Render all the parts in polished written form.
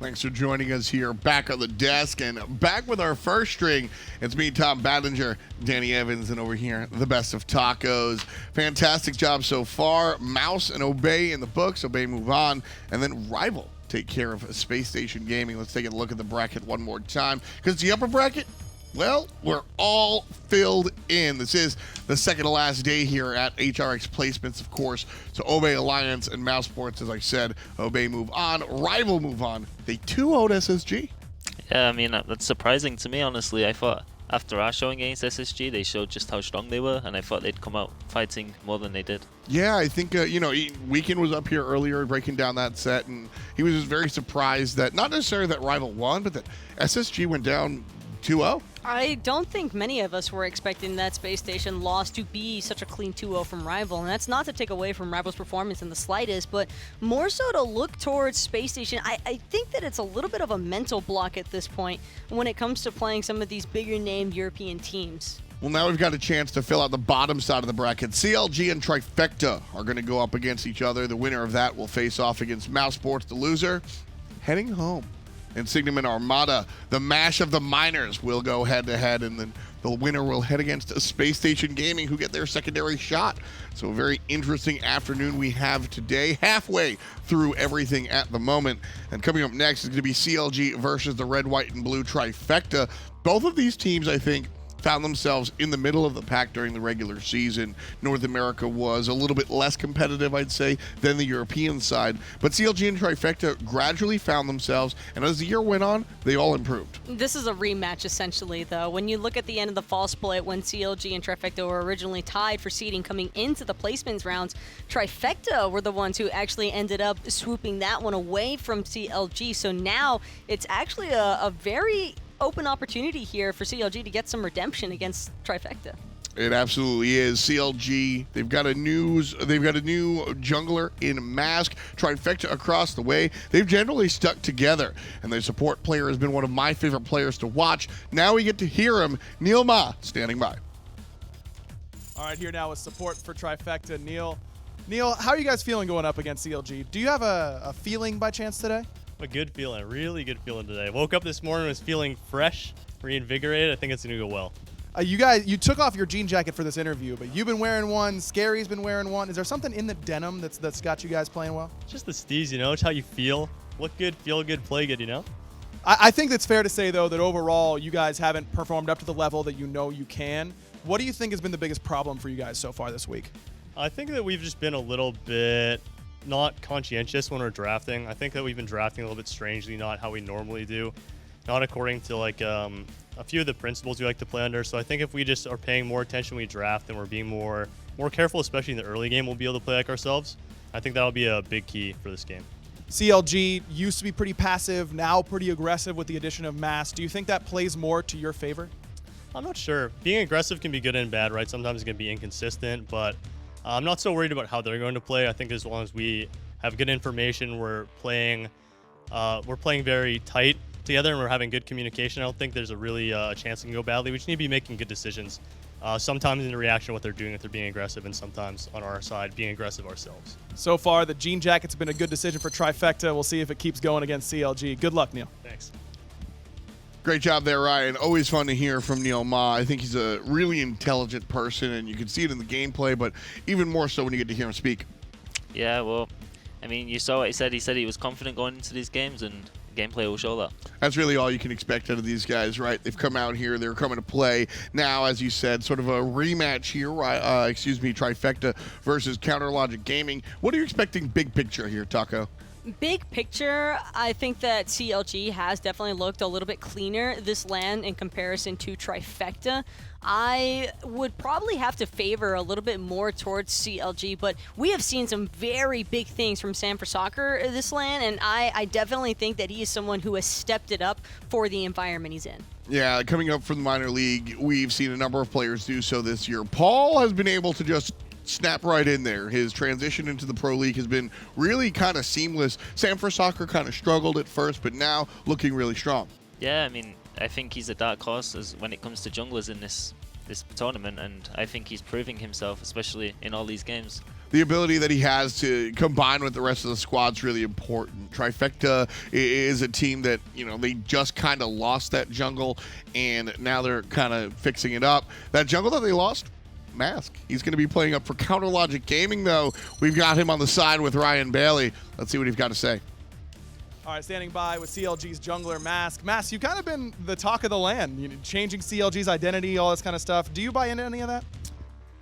Thanks for joining us here back on the desk and back with our first string. It's me, Tom Ballinger, Danny Evans, and over here, the best of tacos. Fantastic job so far. Mouse and Obey in the books. Obey move on. And then Rival take care of Space Station Gaming. Let's take a look at the bracket one more time. Because the upper bracket, well, we're all filled in. This is the second to last day here at HRX placements, of course. So Obey Alliance and Mouse Sports, as I said, Obey move on, Rival move on. They 2-0'd SSG. Yeah, I mean, that's surprising to me, honestly. I thought after our showing against SSG, they showed just how strong they were, and I thought they'd come out fighting more than they did. Yeah, I think, Weekend was up here earlier breaking down that set, and he was just very surprised that, not necessarily that Rival won, but that SSG went down 2-0. I don't think many of us were expecting that Space Station loss to be such a clean 2-0 from Rival, and that's not to take away from Rival's performance in the slightest, but more so to look towards Space Station. I think that it's a little bit of a mental block at this point when it comes to playing some of these bigger named European teams. Well, now we've got a chance to fill out the bottom side of the bracket. CLG and Trifecta are going to go up against each other. The winner of that will face off against Mouse Sports. The loser heading home. And Signum and Armada, the mash of the miners, will go head-to-head, and then the winner will head against Space Station Gaming, who get their secondary shot. So a very interesting afternoon we have today, halfway through everything at the moment. And coming up next is going to be CLG versus the red, white, and blue Trifecta. Both of these teams, I think, found themselves in the middle of the pack during the regular season. North America was a little bit less competitive, I'd say, than the European side. But CLG and Trifecta gradually found themselves, and as the year went on, they all improved. This is a rematch, essentially, though. When you look at the end of the fall split, when CLG and Trifecta were originally tied for seeding coming into the placements rounds, Trifecta were the ones who actually ended up swooping that one away from CLG. So now it's actually a very open opportunity here for CLG to get some redemption against Trifecta. It absolutely is. CLG, they've got a new jungler in Mask. Trifecta across the way. They've generally stuck together, and their support player has been one of my favorite players to watch. Now we get to hear him. NeiruMah standing by. All right, here now with support for Trifecta, Neil. Neil, how are you guys feeling going up against CLG? Do you have a feeling by chance today? A good feeling, a really good feeling today. Woke up this morning, was feeling fresh, reinvigorated. I think it's going to go well. You took off your jean jacket for this interview, but you've been wearing one. Scary's been wearing one. Is there something in the denim that's got you guys playing well? Just the steez, It's how you feel. Look good, feel good, play good, I think it's fair to say, though, that overall you guys haven't performed up to the level that you know you can. What do you think has been the biggest problem for you guys so far this week? I think that we've just been a little bit not conscientious when we're drafting. I think that we've been drafting a little bit strangely, not how we normally do, not according to a few of the principles we like to play under. So I think if we just are paying more attention when we draft and we're being more careful, especially in the early game, we'll be able to play like ourselves. I think that'll be a big key for this game. CLG used to be pretty passive, now pretty aggressive with the addition of Mass. Do you think that plays more to your favor? I'm not sure. Being aggressive can be good and bad, right? Sometimes it can be inconsistent, but I'm not so worried about how they're going to play. I think as long as we have good information, we're playing very tight together and we're having good communication. I don't think there's a chance it can go badly. We just need to be making good decisions. Sometimes in reaction to what they're doing if they're being aggressive, and sometimes on our side being aggressive ourselves. So far, the jean jacket's been a good decision for Trifecta. We'll see if it keeps going against CLG. Good luck, Neil. Thanks. Great job there, Ryan. Always fun to hear from NeiruMah. I think he's a really intelligent person, and you can see it in the gameplay, but even more so when you get to hear him speak. Yeah, well, I mean, you saw what he said. He said he was confident going into these games, and gameplay will show that. That's really all you can expect out of these guys, right? They've come out here. They're coming to play. Now, as you said, sort of a rematch here, Trifecta versus Counter Logic Gaming. What are you expecting big picture here, Taco? Big picture, I think that CLG has definitely looked a little bit cleaner this LAN in comparison to Trifecta. I would probably have to favor a little bit more towards CLG, but we have seen some very big things from Sam for Soccer this LAN, and I definitely think that he is someone who has stepped it up for the environment he's in. Yeah, coming up from the minor league, we've seen a number of players do so this year. Paul has been able to just snap right in there. His transition into the Pro League has been really kind of seamless. Sam for Soccer kind of struggled at first, but now looking really strong. Yeah, I mean, I think he's a dark horse when it comes to junglers in this tournament, and I think he's proving himself, especially in all these games. the ability that he has to combine with the rest of the squad's really important. Trifecta is a team that, they just kind of lost that jungle, and now they're kind of fixing it up. That jungle that they lost, Mask. He's going to be playing up for Counter Logic Gaming, though. We've got him on the side with Ryan Bailey. Let's see what he's got to say. All right, standing by with CLG's jungler, Mask. Mask, you've kind of been the talk of the land, changing CLG's identity, all this kind of stuff. Do you buy into any of that?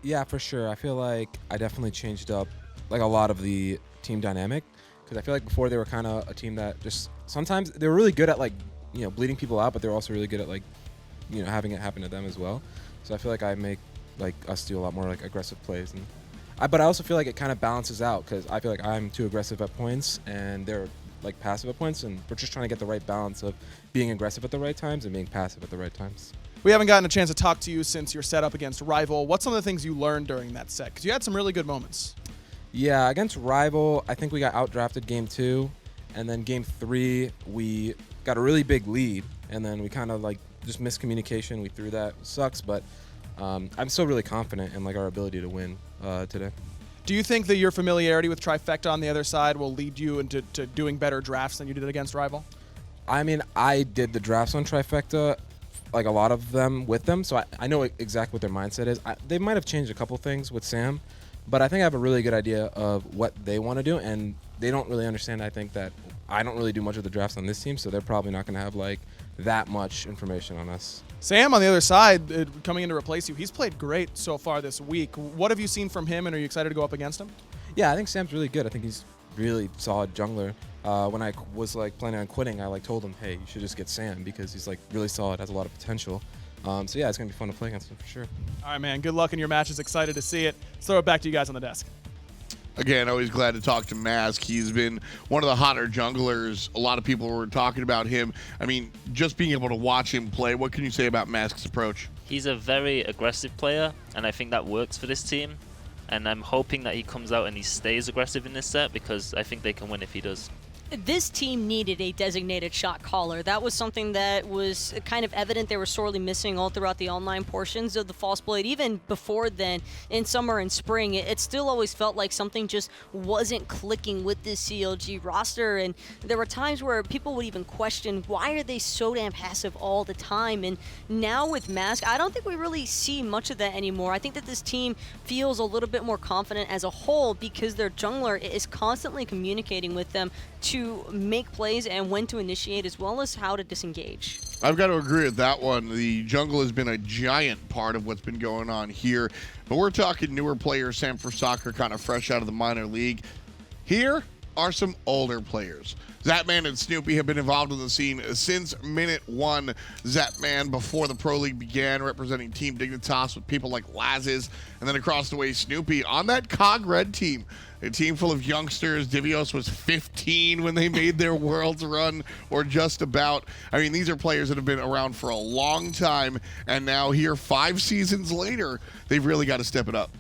Yeah, for sure. I feel like I definitely changed up like a lot of the team dynamic, because I feel like before they were kind of a team that just sometimes they were really good at bleeding people out, but they were also really good at having it happen to them as well. So I feel like I make us do a lot more aggressive plays, but I also feel like it kind of balances out, because I feel like I'm too aggressive at points and they're passive at points, and we're just trying to get the right balance of being aggressive at the right times and being passive at the right times. We haven't gotten a chance to talk to you since your setup against Rival. What's some of the things you learned during that set? Because you had some really good moments. Yeah, against Rival, I think we got outdrafted game 2, and then game 3 we got a really big lead, and then we kind of just miscommunication. We threw that. It sucks, but I'm still really confident in our ability to win today. Do you think that your familiarity with Trifecta on the other side will lead you into doing better drafts than you did against Rival? I mean, I did the drafts on Trifecta, a lot of them with them, so I know exactly what their mindset is. They might have changed a couple things with Sam, but I think I have a really good idea of what they want to do, and they don't really understand, I think, that I don't really do much of the drafts on this team, so they're probably not going to have that much information on us. Sam, on the other side, coming in to replace you, he's played great so far this week. What have you seen from him, and are you excited to go up against him? Yeah, I think Sam's really good. I think he's really solid jungler. When I was planning on quitting, I told him, hey, you should just get Sam, because he's really solid, has a lot of potential. So yeah, it's gonna be fun to play against him for sure. All right, man. Good luck in your matches. Excited to see it. Let's throw it back to you guys on the desk. Again, always glad to talk to Mask. He's been one of the hotter junglers. A lot of people were talking about him. I mean, just being able to watch him play, what can you say about Mask's approach? He's a very aggressive player, and I think that works for this team. And I'm hoping that he comes out and he stays aggressive in this set, because I think they can win if he does. This team needed a designated shot caller. That was something that was kind of evident they were sorely missing all throughout the online portions of the False Blade. Even before then, in summer and spring, it still always felt like something just wasn't clicking with this CLG roster. And there were times where people would even question, why are they so damn passive all the time? And now with Mask, I don't think we really see much of that anymore. I think that this team feels a little bit more confident as a whole, because their jungler is constantly communicating with them to make plays and when to initiate, as well as how to disengage. I've got to agree with that one. The jungle has been a giant part of what's been going on here, but we're talking newer players, Sam for Soccer, kind of fresh out of the minor league. Here are some older players. Zapman and Snoopy have been involved in the scene since minute 1. Zapman, before the Pro League began, representing Team Dignitas with people like Lazes, and then across the way, Snoopy on that COG Red team, a team full of youngsters. Divios was 15 when they made their Worlds run, or just about. I mean, these are players that have been around for a long time, and now here, 5 seasons later, they've really got to step it up.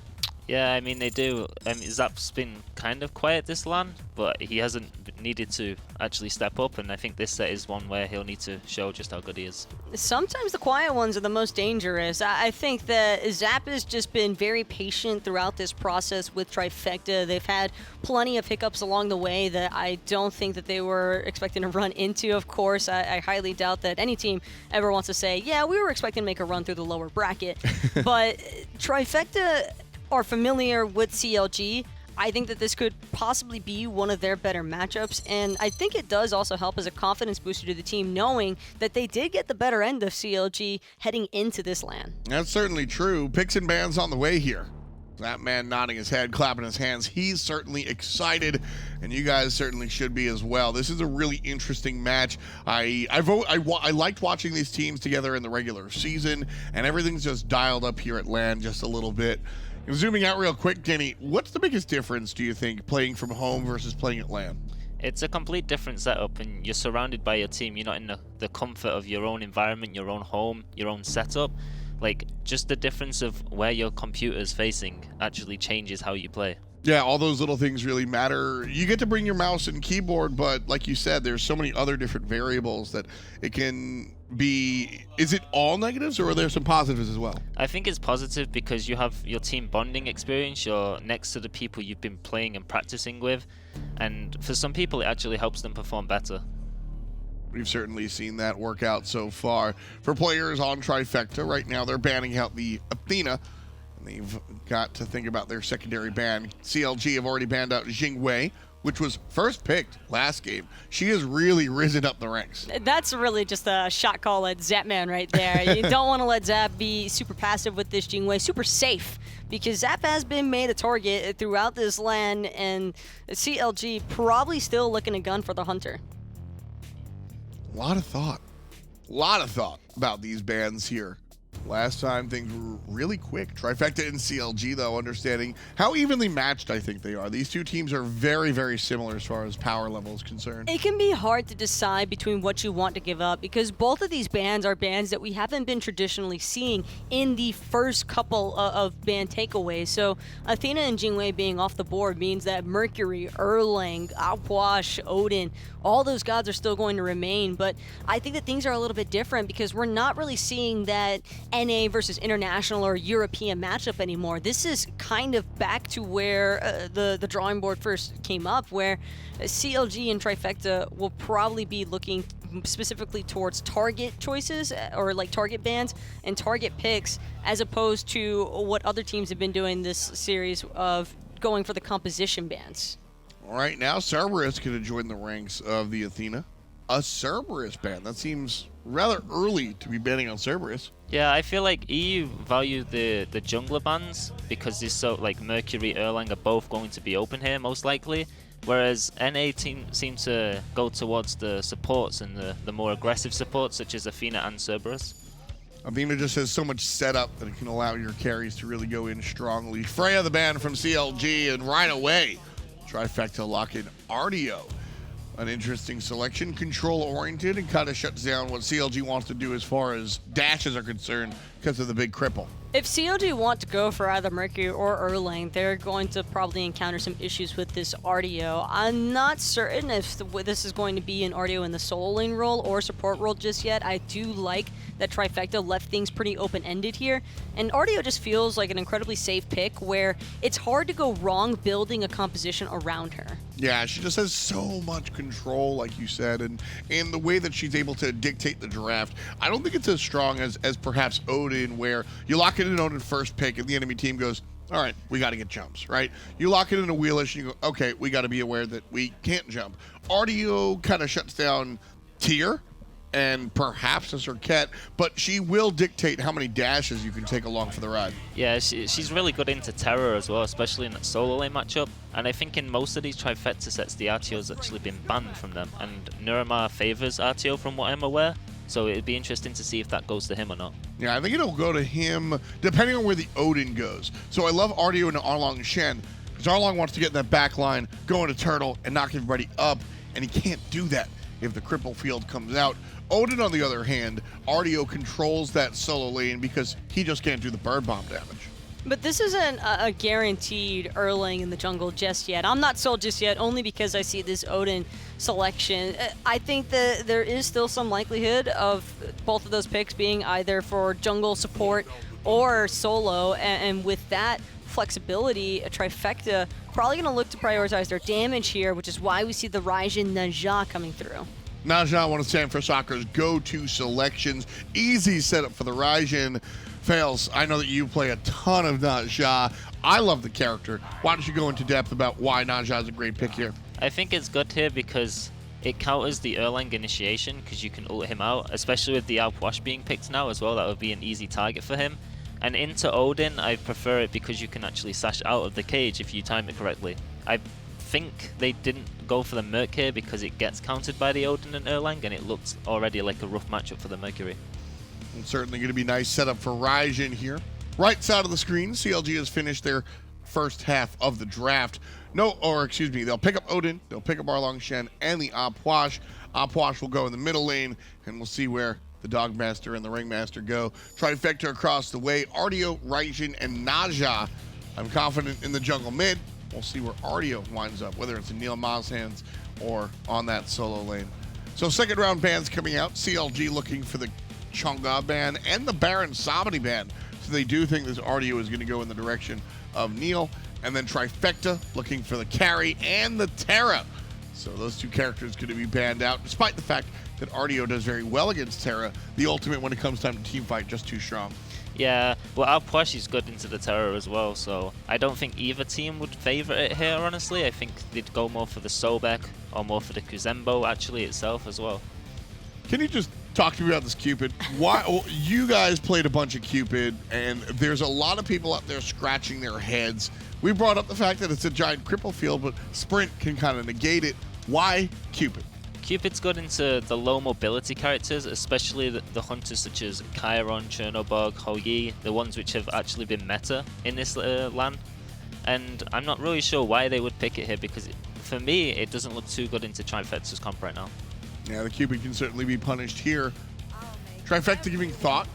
Yeah, I mean, they do. I mean, Zap's been kind of quiet this LAN, but he hasn't needed to actually step up, and I think this set is one where he'll need to show just how good he is. Sometimes the quiet ones are the most dangerous. I think that Zap has just been very patient throughout this process with Trifecta. They've had plenty of hiccups along the way that I don't think that they were expecting to run into, of course. I highly doubt that any team ever wants to say, yeah, we were expecting to make a run through the lower bracket. But Trifecta are familiar with CLG. I think that this could possibly be one of their better matchups, and I think it does also help as a confidence booster to the team, knowing that they did get the better end of CLG heading into this LAN. That's certainly true. Picks and bans on the way here. That man nodding his head, clapping his hands. He's certainly excited, and you guys certainly should be as well. This is a really interesting match. I liked watching these teams together in the regular season, and everything's just dialed up here at LAN just a little bit. Zooming out real quick, Denny, what's the biggest difference, do you think, playing from home versus playing at LAN? It's a complete different setup, and you're surrounded by your team. You're not in the comfort of your own environment, your own home, your own setup. Like, just the difference of where your computer's facing actually changes how you play. Yeah, all those little things really matter. You get to bring your mouse and keyboard, but like you said, there's so many other different variables that it can be. Is it all negatives, or are there some positives as well? I think it's positive because you have your team bonding experience. You're next to the people you've been playing and practicing with, and for some people, it actually helps them perform better. We've certainly seen that work out so far. For players on Trifecta, right now they're banning out the Athena. And they've got to think about their secondary ban. CLG have already banned out Jingwei, which was first picked last game. She has really risen up the ranks. That's really just a shot call at Zapman right there. You don't want to let Zap be super passive with this Jingwei, super safe, because Zap has been made a target throughout this LAN, and CLG probably still looking a gun for the Hunter. A lot of thought about these bans here. Last time things were really quick. Trifecta and CLG, though, understanding how evenly matched I think they are. These two teams are very, very similar as far as power level is concerned. It can be hard to decide between what you want to give up, because both of these bans are bans that we haven't been traditionally seeing in the first couple of ban takeaways. So Athena and Jingwei being off the board means that Mercury, Erlang, Puch, Odin, all those gods are still going to remain. But I think that things are a little bit different because we're not really seeing that NA versus international or European matchup anymore. This is kind of back to where the drawing board first came up, where CLG and Trifecta will probably be looking specifically towards target choices, or like target bans and target picks, as opposed to what other teams have been doing this series of going for the composition bans. All right, now Cerberus going to join the ranks of the Athena. A Cerberus ban. That seems rather early to be banning on Cerberus. Yeah, I feel like EU value the jungler bans because it's so, like, Mercury, Erlang are both going to be open here most likely, whereas NA seem to go towards the supports and the more aggressive supports such as Athena and Cerberus. Athena just has so much setup that it can allow your carries to really go in strongly. Freya the ban from CLG, and right away, Trifecta lock in Artio. An interesting selection, control-oriented, and kind of shuts down what CLG wants to do as far as dashes are concerned because of the big cripple. If CLG want to go for either Mercury or Erlang, they're going to probably encounter some issues with this Artio. I'm not certain if this is going to be an Artio in the solo lane role or support role just yet. I do like that Trifecta left things pretty open-ended here, and Artio just feels like an incredibly safe pick where it's hard to go wrong building a composition around her. Yeah, she just has so much control, like you said, and the way that she's able to dictate the draft. I don't think it's as strong as perhaps Odin, where you lock it in Odin first pick and the enemy team goes, all right, we got to get jumps, right? You lock it in a Wheelish and you go, okay, we got to be aware that we can't jump. Artio kind of shuts down Tier and perhaps a Cirquette, but she will dictate how many dashes you can take along for the ride. Yeah, she's really good into Terror as well, especially in that solo lane matchup. And I think in most of these Trifecta sets, the Artio's actually been banned from them. And NeiruMah favors Artio from what I'm aware. So it'd be interesting to see if that goes to him or not. Yeah, I think it'll go to him depending on where the Odin goes. So I love Artio and Arlong Shen, because Arlong wants to get in that back line, go into Turtle, and knock everybody up. And he can't do that if the cripple field comes out. Odin, on the other hand, Artio controls that solo lane because he just can't do the bird bomb damage. But this isn't a guaranteed Erlang in the jungle just yet. I'm not sold just yet, only because I see this Odin selection. I think that there is still some likelihood of both of those picks being either for jungle support or solo, and with that flexibility, a Trifecta probably going to look to prioritize their damage here, which is why we see the Raijin Naja coming through. Naja, one of San Francisco's go-to selections. Easy setup for the Raijin. Fails, I know that you play a ton of Naja. I love the character. Why don't you go into depth about why Naja is a great pick here? I think it's good here because it counters the Erlang initiation because you can ult him out, especially with the Alpwash being picked now as well. That would be an easy target for him. And into Odin, I prefer it because you can actually sash out of the cage if you time it correctly. I think they didn't go for the Merc here because it gets countered by the Odin and Erlang, and it looks already like a rough matchup for the Mercury. And certainly going to be nice setup for Raijin here. Right side of the screen, CLG has finished their first half of the draft. They'll pick up Odin, they'll pick up Arlong Shen, and the Apwash. Apwash will go in the middle lane, and we'll see where the Dogmaster and the Ringmaster go. Trifecta across the way, Artio, Raijin, and Naja. I'm confident in the jungle mid. we'll see where Artio winds up, whether it's in NeiruMah's hands or on that solo lane. So second round bans coming out. CLG looking for the Chang'e ban and the Baron Samedi ban. So they do think this Artio is going to go in the direction of Neil. And then Trifecta looking for the carry and the Terra. So those two characters going to be banned out, despite the fact that Artio does very well against Terra. The ultimate, when it comes time to team fight, just too strong. Yeah, well, our Puch is good into the Terror as well, so I don't think either team would favor it here, honestly. I think they'd go more for the Sobek or more for the Kuzenbo actually itself as well. Can you just talk to me about this Cupid? Why you guys played a bunch of Cupid, and there's a lot of people out there scratching their heads. We brought up the fact that it's a giant cripple field, but Sprint can kind of negate it. Why Cupid? Cupid's good into the low mobility characters, especially the hunters such as Chiron, Chernobog, Hou-Yi, the ones which have actually been meta in this LAN. And I'm not really sure why they would pick it here, because for me, it doesn't look too good into Trifecta's comp right now. Yeah, the Cupid can certainly be punished here. Trifecta giving thought.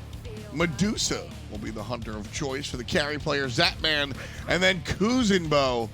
Medusa will be the hunter of choice for the carry player, Zapman, and then Kuzenbo.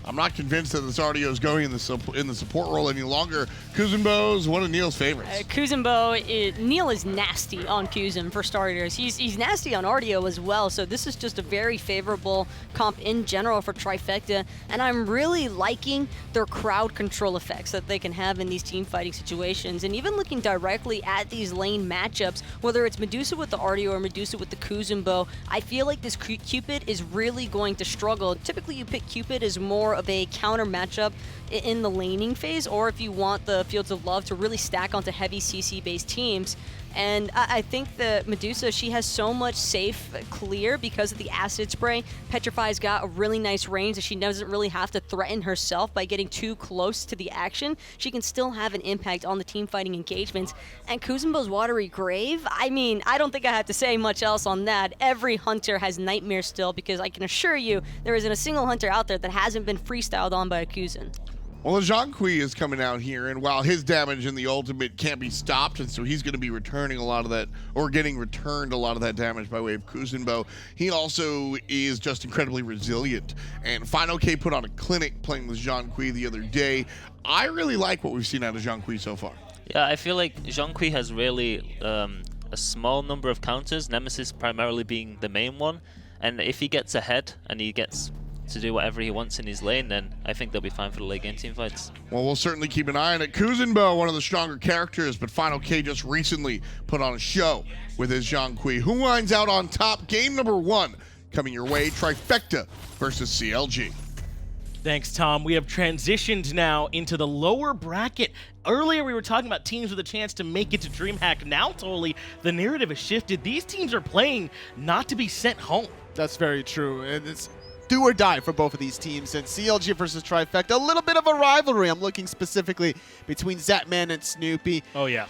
I'm not convinced that this Artio is going in the support role any longer. Kuzenbo is one of Neil's favorites. Kuzenbo, Neil is nasty on Kuzen for starters. He's nasty on Artio as well, so this is just a very favorable comp in general for Trifecta, and I'm really liking their crowd control effects that they can have in these team fighting situations, and even looking directly at these lane matchups, whether it's Medusa with the Artio or Medusa with the Kuzenbo, I feel like this Cupid is really going to struggle. Typically you pick Cupid as more of a counter matchup in the laning phase, or if you want the Fields of Love to really stack onto heavy CC based teams. And I think that Medusa, she has so much safe clear because of the acid spray. Petrify's got a really nice range that she doesn't really have to threaten herself by getting too close to the action. She can still have an impact on the team fighting engagements. And Kuzenbo's Watery Grave, I mean, I don't think I have to say much else on that. Every hunter has Nightmare still, because I can assure you there isn't a single hunter out there that hasn't been freestyled on by a Kuzen. Well, the Zhong is coming out here, and while his damage in the ultimate can't be stopped, and so he's going to be returning a lot of that, or getting returned a lot of that damage by way of Kuzenbo, he also is just incredibly resilient. And fineokay put on a clinic playing with Zhong the other day. I really like what we've seen out of Zhong so far. Yeah, I feel like Zhong has really a small number of counters, Nemesis primarily being the main one, and if he gets ahead and he gets to do whatever he wants in his lane, then I think they'll be fine for the late game team fights. Well, we'll certainly keep an eye on it. Kuzenbo, one of the stronger characters, but fineokay just recently put on a show with his Zhong. Who winds out on top? Game number 1 coming your way, Trifecta versus CLG. Thanks, Tom. We have transitioned now into the lower bracket. Earlier, we were talking about teams with a chance to make it to DreamHack. Now, totally, the narrative has shifted. These teams are playing not to be sent home. That's very true. And it's do or die for both of these teams. And CLG versus Trifecta, a little bit of a rivalry. I'm looking specifically between Zapman and Snoopy. Oh, yeah.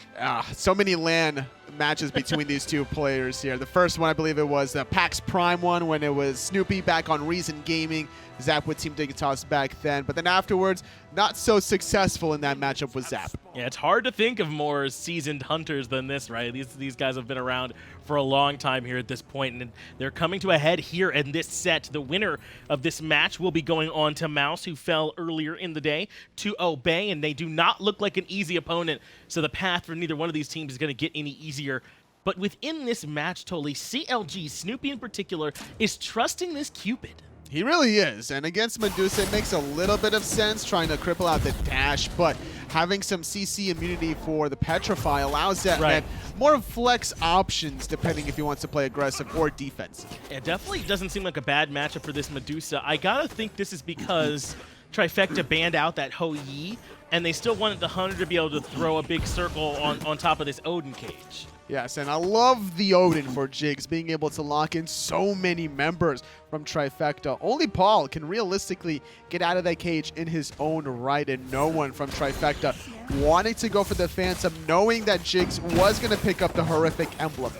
So many LAN matches between these two players here. The first one, I believe it was the PAX Prime one when it was Snoopy back on Reason Gaming. Zap with Team Dignitas back then. But then afterwards, not so successful in that matchup with Zap. Yeah, it's hard to think of more seasoned hunters than this, right? These guys have been around for a long time here at this point, and they're coming to a head here in this set. The winner of this match will be going on to Mouse, who fell earlier in the day, to Obey, and they do not look like an easy opponent, so the path for neither one of these teams is going to get any easier. But within this match, totally, CLG, Snoopy in particular, is trusting this Cupid. He really is, and against Medusa, it makes a little bit of sense trying to cripple out the dash, but having some CC immunity for the Petrify allows that man more flex options depending if he wants to play aggressive or defense. It definitely doesn't seem like a bad matchup for this Medusa. I gotta think this is because Trifecta banned out that Hou-Yi, and they still wanted the Hunter to be able to throw a big circle on top of this Odin cage. Yes, and I love the Odin for Jigz, being able to lock in so many members from Trifecta. Only Paul can realistically get out of that cage in his own right, and no one from Trifecta wanting to go for the Phantom, knowing that Jigz was going to pick up the horrific emblem.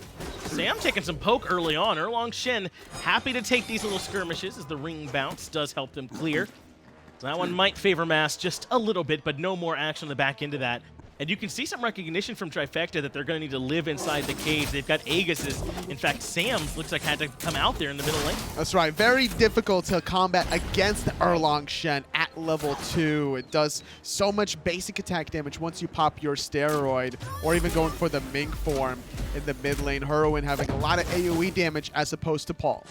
Sam taking some poke early on. Erlang Shen happy to take these little skirmishes as the ring bounce does help them clear. So that one might favor Mass just a little bit, but no more action on the back end of that. And you can see some recognition from Trifecta that they're going to need to live inside the cage. They've got Aegis's. In fact, Sam's looks like had to come out there in the middle lane. That's right. Very difficult to combat against the Erlang Shen at level 2. It does so much basic attack damage once you pop your steroid, or even going for the Mink form in the mid lane. Hurriwind having a lot of AoE damage as opposed to Paul.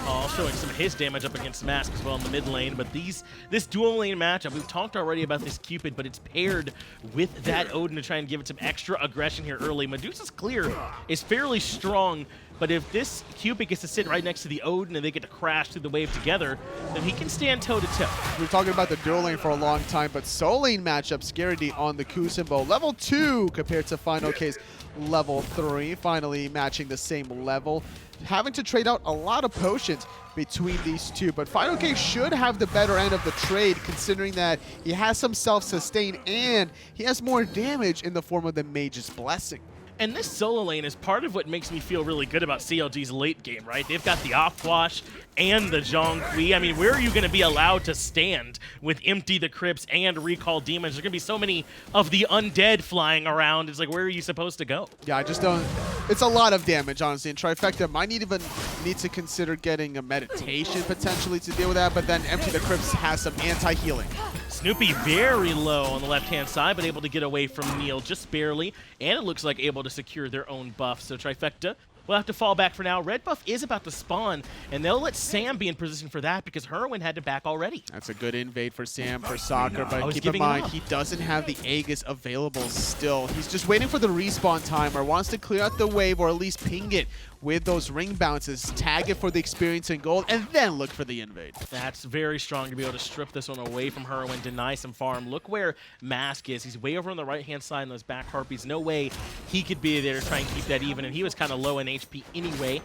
Paul showing some of his damage up against Mask as well in the mid lane, but this dual lane matchup, we've talked already about this Cupid, but it's paired with that Odin to try and give it some extra aggression here early. Medusa's clear is fairly strong, but if this Cupid gets to sit right next to the Odin and they get to crash through the wave together, then he can stand toe-to-toe. We're talking about the dual lane for a long time, but solo lane matchup, Scaredy on the Kuzenbo. Level 2 compared to fineokay's level 3, finally matching the same level. Having to trade out a lot of potions between these two, but fineokay should have the better end of the trade, considering that he has some self-sustain and he has more damage in the form of the Mage's Blessing. And this solo lane is part of what makes me feel really good about CLG's late game, right? They've got the Offwash and the Zhong. I mean, where are you going to be allowed to stand with Empty the Crypts and Recall Demons? There's going to be so many of the undead flying around. It's like, where are you supposed to go? Yeah, I just don't... It's a lot of damage, honestly. And Trifecta might even need to consider getting a meditation potentially to deal with that, but then Empty the Crypts has some anti-healing. Snoopy very low on the left-hand side, but able to get away from Neil just barely, and it looks like able to secure their own buff. So Trifecta will have to fall back for now. Red buff is about to spawn, and they'll let Sam be in position for that because Hurriwind had to back already. That's a good invade for Sam for soccer, but keep in mind, he doesn't have the Aegis available still. He's just waiting for the respawn time, or wants to clear out the wave, or at least ping it with those ring bounces, tag it for the experience and gold, and then look for the invade. That's very strong to be able to strip this one away from Hurriwind, deny some farm. Look where Mask is. He's way over on the right-hand side in those back harpies. No way he could be there to try and keep that even, and he was kind of low in HP anyway.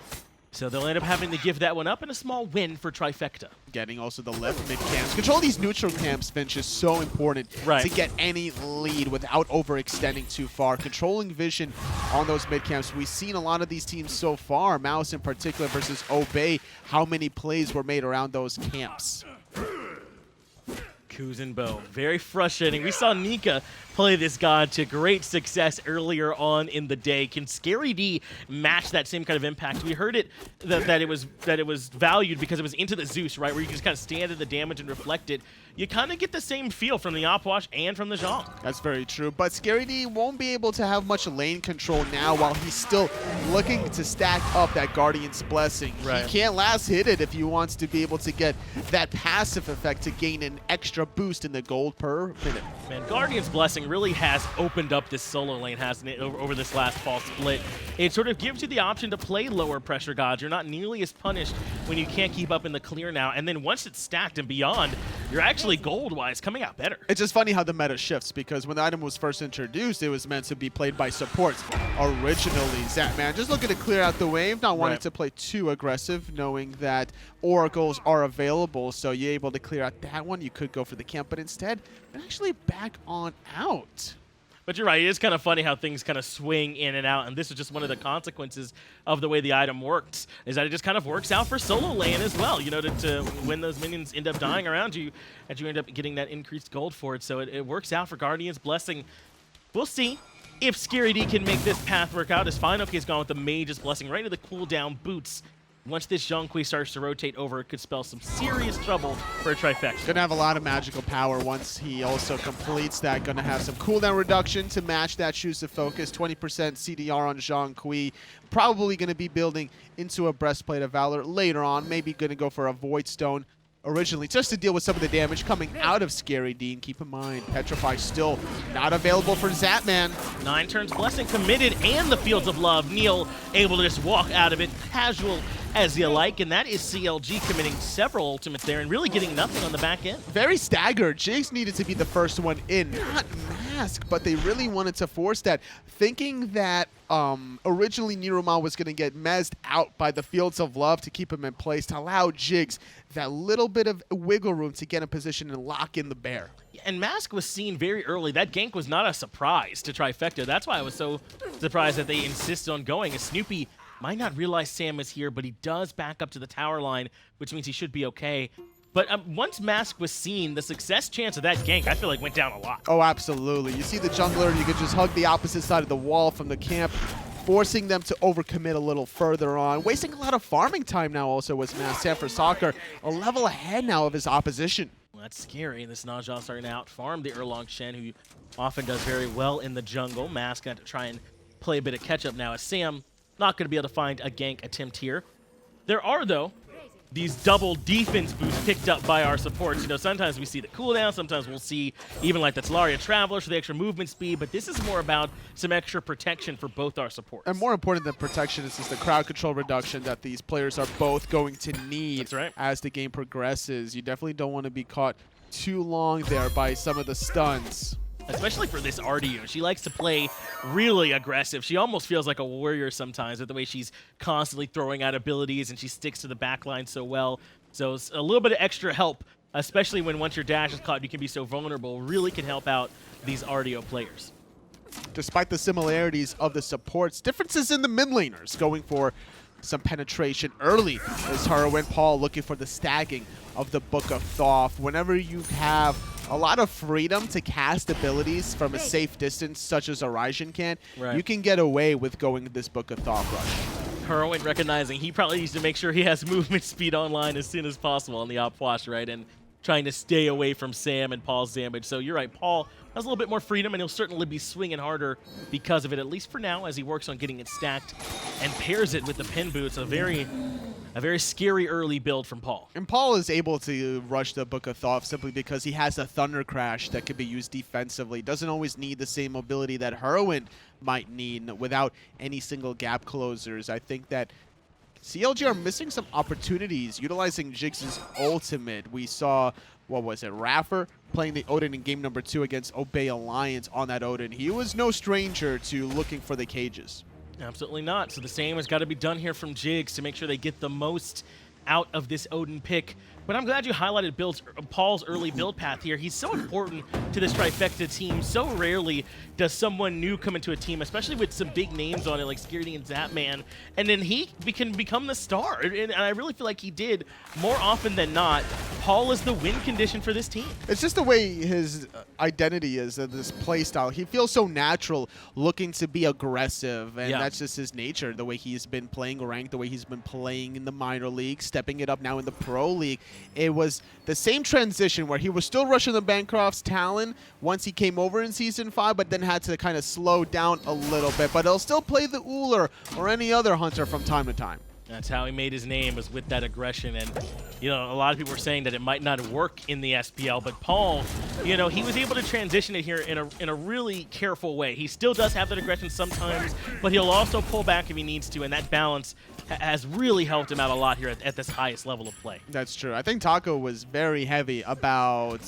So they'll end up having to give that one up, and a small win for Trifecta. Getting also the left mid camps. Control these neutral camps, Finch, is so important to get any lead without overextending too far. Controlling vision on those mid camps. We've seen a lot of these teams so far, Mouse in particular versus Obey, how many plays were made around those camps. Kuzenbo, very frustrating. We saw Nika play this god to great success earlier on in the day. Can Scary D match that same kind of impact? We heard it that it was valued because it was into the Zeus, right, where you can just kind of stand at the damage and reflect it. You kind of get the same feel from the Offwash and from the Zhong. That's very true, but Scary D won't be able to have much lane control now while he's still looking to stack up that Guardian's Blessing. Right. He can't last hit it if he wants to be able to get that passive effect to gain an extra boost in the gold per minute. Man, Guardian's Blessing really has opened up this solo lane, hasn't it, over this last fall split. It sort of gives you the option to play lower pressure gods. You're not nearly as punished when you can't keep up in the clear now, and then once it's stacked and beyond, you're actually gold-wise coming out better. It's just funny how the meta shifts, because when the item was first introduced, it was meant to be played by supports. Originally, Zapman just looking to clear out the wave, not wanting to play too aggressive, knowing that oracles are available, so you're able to clear out that one. You could go for the camp, but instead, actually back on out. But you're right, it is kind of funny how things kind of swing in and out, and this is just one of the consequences of the way the item works, is that it just kind of works out for solo lane as well, you know, to when those minions end up dying around you, that you end up getting that increased gold for it, so it works out for Guardian's Blessing. We'll see if Scary D can make this path work out, as fineokay's gone with the Mage's Blessing right into the cooldown boots. Once this Zhong starts to rotate over, it could spell some serious trouble for a Trifecta. Gonna have a lot of magical power once he also completes that. Gonna have some cooldown reduction to match that Shoes of Focus. 20% CDR on Zhong. Probably gonna be building into a Breastplate of Valor later on. Maybe gonna go for a Void Stone originally, just to deal with some of the damage coming out of Scary D. And keep in mind, Petrify still not available for Zapman. 9 turns Blessing committed, and the Fields of Love. Neil able to just walk out of it, casual as you like, and that is CLG committing several ultimates there and really getting nothing on the back end. Very staggered. Jigz needed to be the first one in, not Mask, but they really wanted to force that, thinking that originally NeiruMah was going to get mezzed out by the Fields of Love to keep him in place, to allow Jigz that little bit of wiggle room to get in position and lock in the bear. And Mask was seen very early. That gank was not a surprise to Trifecta. That's why I was so surprised that they insisted on going. As Snoopy might not realize Sam is here, but he does back up to the tower line, which means he should be okay. But once Mask was seen, the success chance of that gank, I feel like, went down a lot. Oh, absolutely. You see the jungler, you could just hug the opposite side of the wall from the camp, forcing them to overcommit a little further on. Wasting a lot of farming time now also was Mask. San for Soccer, a level ahead now of his opposition. Well, that's scary. This Naja starting to out-farm the Erlang Shen, who often does very well in the jungle. Mask got to try and play a bit of catch-up now, as Sam not going to be able to find a gank attempt here. There are, though, these double defense boosts picked up by our supports. You know, sometimes we see the cooldown, sometimes we'll see even like the Talaria Traveler for the extra movement speed, but this is more about some extra protection for both our supports. And more important than protection is just the crowd control reduction that these players are both going to need. That's right. As the game progresses. You definitely don't want to be caught too long there by some of the stuns. Especially for this Artio. She likes to play really aggressive. She almost feels like a warrior sometimes with the way she's constantly throwing out abilities, and she sticks to the backline so well. So it's a little bit of extra help, especially when once your dash is caught, you can be so vulnerable, really can help out these Artio players. Despite the similarities of the supports, differences in the mid laners going for some penetration early as Hurriwind Paul looking for the stacking of the Book of Thoth. Whenever you have a lot of freedom to cast abilities from a safe distance, such as a Raijin can, you can get away with going this Book of Thoth rush. Hurriwind recognizing he probably needs to make sure he has movement speed online as soon as possible on the op wash, right? And trying to stay away from Sam and Paul's damage. So you're right, Paul has a little bit more freedom, and he'll certainly be swinging harder because of it, at least for now, as he works on getting it stacked and pairs it with the pin boots. A very scary early build from Paul. And Paul is able to rush the Book of Thoth simply because he has a Thunder Crash that can be used defensively. Doesn't always need the same mobility that Hurriwind might need without any single gap closers. I think that CLG are missing some opportunities utilizing Jigz' ultimate. We saw, what was it, Raffer playing the Odin in game number 2 against Obey Alliance on that Odin. He was no stranger to looking for the cages. Absolutely not. So the same has got to be done here from Jigz to make sure they get the most out of this Odin pick. But I'm glad you highlighted Paul's early build path here. He's so important to this Trifecta team. So rarely does someone new come into a team, especially with some big names on it like Security and Zapman, and then he can become the star. And I really feel like he did more often than not. Paul is the win condition for this team. It's just the way his identity is, this play style. He feels so natural, looking to be aggressive, and that's just his nature, the way he's been playing ranked, the way he's been playing in the minor league, stepping it up now in the pro league. It was the same transition where he was still rushing the Bancroft's Talon once he came over in Season 5, but then had to kind of slow down a little bit. But he'll still play the Uller or any other hunter from time to time. That's how he made his name, was with that aggression. And, you know, a lot of people were saying that it might not work in the SPL, but Paul, you know, he was able to transition it here in a really careful way. He still does have that aggression sometimes, but he'll also pull back if he needs to, and that balance has really helped him out a lot here at this highest level of play. That's true. I think Taco was very heavy about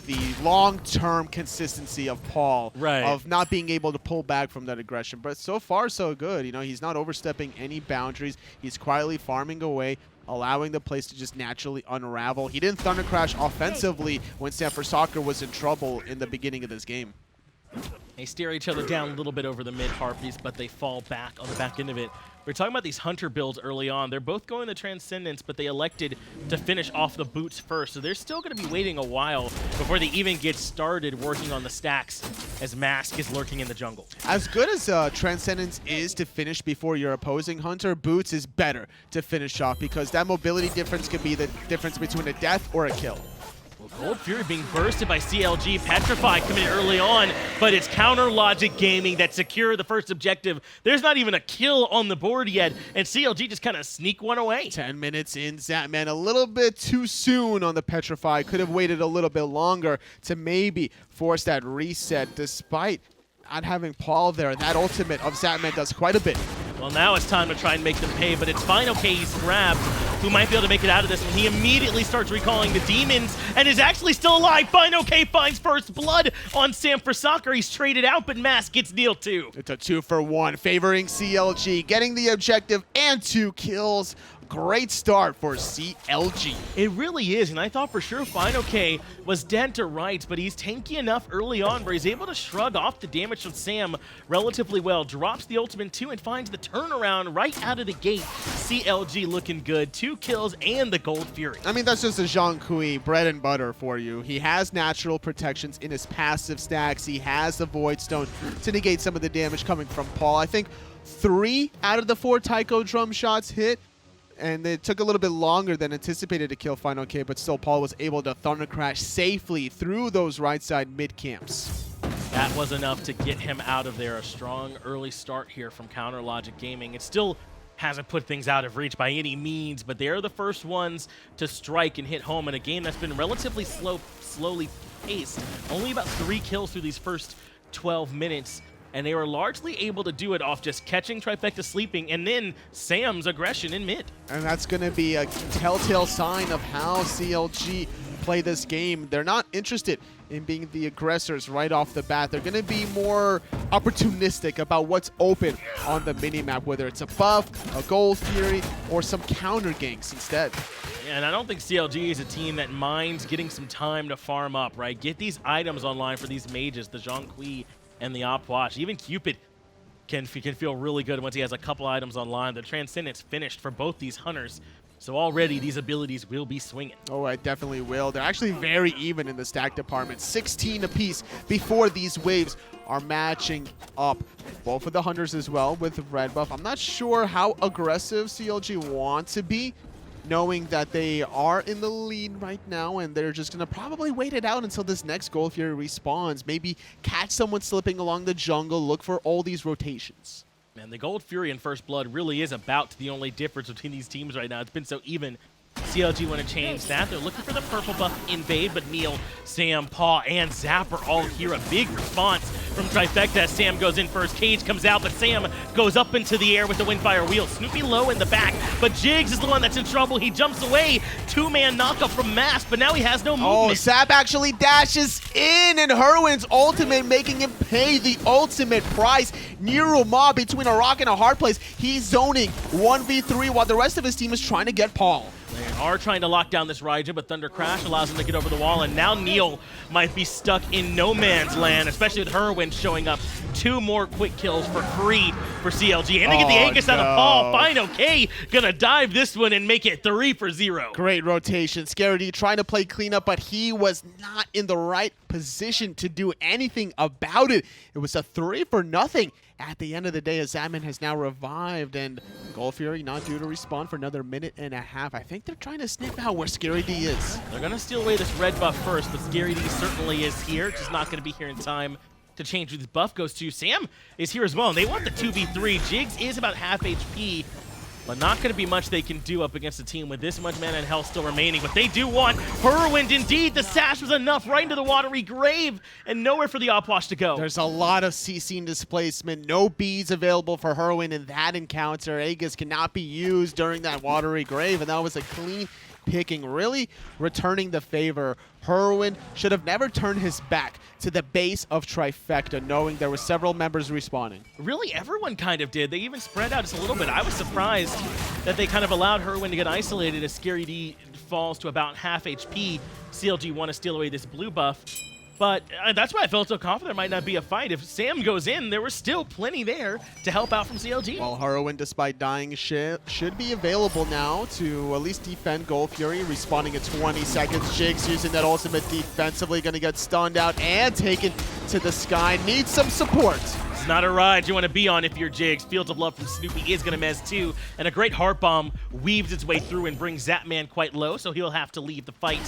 the long-term consistency of Paul, of not being able to pull back from that aggression. But so far, so good. You know, he's not overstepping any boundaries. He's quietly farming away, allowing the place to just naturally unravel. He didn't Thunder Crash offensively when San for Soccer was in trouble in the beginning of this game. They stare each other down a little bit over the mid Harpies, but they fall back on the back end of it. We're talking about these Hunter builds early on. They're both going to Transcendence, but they elected to finish off the boots first. So they're still going to be waiting a while before they even get started working on the stacks as Mask is lurking in the jungle. As good as Transcendence is to finish before your opposing Hunter, Boots is better to finish off because that mobility difference could be the difference between a death or a kill. Gold Fury being bursted by CLG. Petrify coming in early on, but it's Counter Logic Gaming that secure the first objective. There's not even a kill on the board yet, and CLG just kind of sneak one away. 10 minutes in, Zapman a little bit too soon on the Petrify. Could have waited a little bit longer to maybe force that reset, despite not having Paul there. That ultimate of Zapman does quite a bit. Well, now it's time to try and make them pay, but it's fineokay's grabbed, who might be able to make it out of this one. He immediately starts recalling the demons and is actually still alive. fineokay finds first blood on San for Soccer. He's traded out, but Mask gets deal too. It's a 2-for-1, favoring CLG, getting the objective and 2 kills. great start for CLG. It really is, and I thought for sure fineokay was dead to rights, but he's tanky enough early on where he's able to shrug off the damage from Sam relatively well, drops the ultimate too, and finds the turnaround right out of the gate. CLG looking good, 2 kills and the Gold Fury. I mean, that's just a Zhong bread and butter for you. He has natural protections in his passive stacks. He has the Void Stone to negate some of the damage coming from Paul. I think 3 out of the 4 Taiko drum shots hit, and it took a little bit longer than anticipated to kill fineokay, but still Paul was able to Thunder Crash safely through those right side mid camps. That was enough to get him out of there. A strong early start here from Counter Logic Gaming. It still hasn't put things out of reach by any means, but they're the first ones to strike and hit home in a game that's been relatively slowly paced. Only about 3 kills through these first 12 minutes. And they were largely able to do it off just catching Trifecta sleeping and then Sam's aggression in mid. And that's going to be a telltale sign of how CLG play this game. They're not interested in being the aggressors right off the bat. They're going to be more opportunistic about what's open on the minimap, whether it's a buff, a Gold Fury, or some counter ganks instead. And I don't think CLG is a team that minds getting some time to farm up, right? Get these items online for these mages, the Zhong and the Puch. Even Cupid can feel really good once he has a couple items online. The Transcendence finished for both these hunters. So already these abilities will be swinging. Oh, I definitely will. They're actually very even in the stack department. 16 apiece before these waves are matching up. Both of the hunters as well with red buff. I'm not sure how aggressive CLG want to be, knowing that they are in the lead right now, and they're just going to probably wait it out until this next Gold Fury respawns. Maybe catch someone slipping along the jungle, look for all these rotations. Man, the Gold Fury in First Blood really is about the only difference between these teams right now. It's been so even. CLG want to change that. They're looking for the purple buff invade, but Neil, Sam, Paw, and Zapper all hear a big response from Trifecta as Sam goes in first. Cage comes out, but Sam goes up into the air with the Windfire wheel. Snoopy low in the back, but Jigz is the one that's in trouble. He jumps away. 2-man knockup from Mask, but now he has no movement. Oh, Zap actually dashes in, and Hurriwind's ultimate making him pay the ultimate price. NeiruMah between a rock and a hard place. He's zoning 1v3 while the rest of his team is trying to get Paul. They are trying to lock down this Raijin, but Thunder Crash allows him to get over the wall, and now Neil might be stuck in no man's land, especially with Hurriwind showing up. 2 more quick kills for free for CLG. And they get the Aegis out of Paul. fineokay gonna dive this one and make it 3-0. Great rotation. Scaredy trying to play cleanup, but he was not in the right position to do anything about it. It was a 3-0. At the end of the day, Zapman has now revived, and Gold Fury not due to respawn for another minute and a half. I think they're trying to sniff out where Scaredy is. They're going to steal away this red buff first, but Scaredy certainly is here. Just not going to be here in time to change who this buff goes to. Sam is here as well, and they want the 2v3. Jigz is about half HP, but not going to be much they can do up against a team with this much mana and health still remaining. But they do want Hurriwind indeed. The sash was enough right into the watery grave and nowhere for the Puch to go. There's a lot of CC displacement. No beads available for Hurriwind in that encounter. Aegis cannot be used during that watery grave, and that was a clean picking, really returning the favor. Hurriwind should have never turned his back to the base of Trifecta, knowing there were several members respawning. Really, everyone kind of did. They even spread out just a little bit. I was surprised that they kind of allowed Hurriwind to get isolated as Scaredy falls to about half HP. CLG want to steal away this blue buff. But that's why I felt so confident there might not be a fight. If Sam goes in, there was still plenty there to help out from CLG. Well, Hurriwind, despite dying, should be available now to at least defend Gold Fury, respawning in 20 seconds. Jigz using that ultimate defensively, going to get stunned out and taken to the sky. Needs some support. It's not a ride you want to be on if you're Jigz. Fields of Love from Snoopy is going to mez too, and a great Heart Bomb weaves its way through and brings Zapman quite low, so he'll have to leave the fight.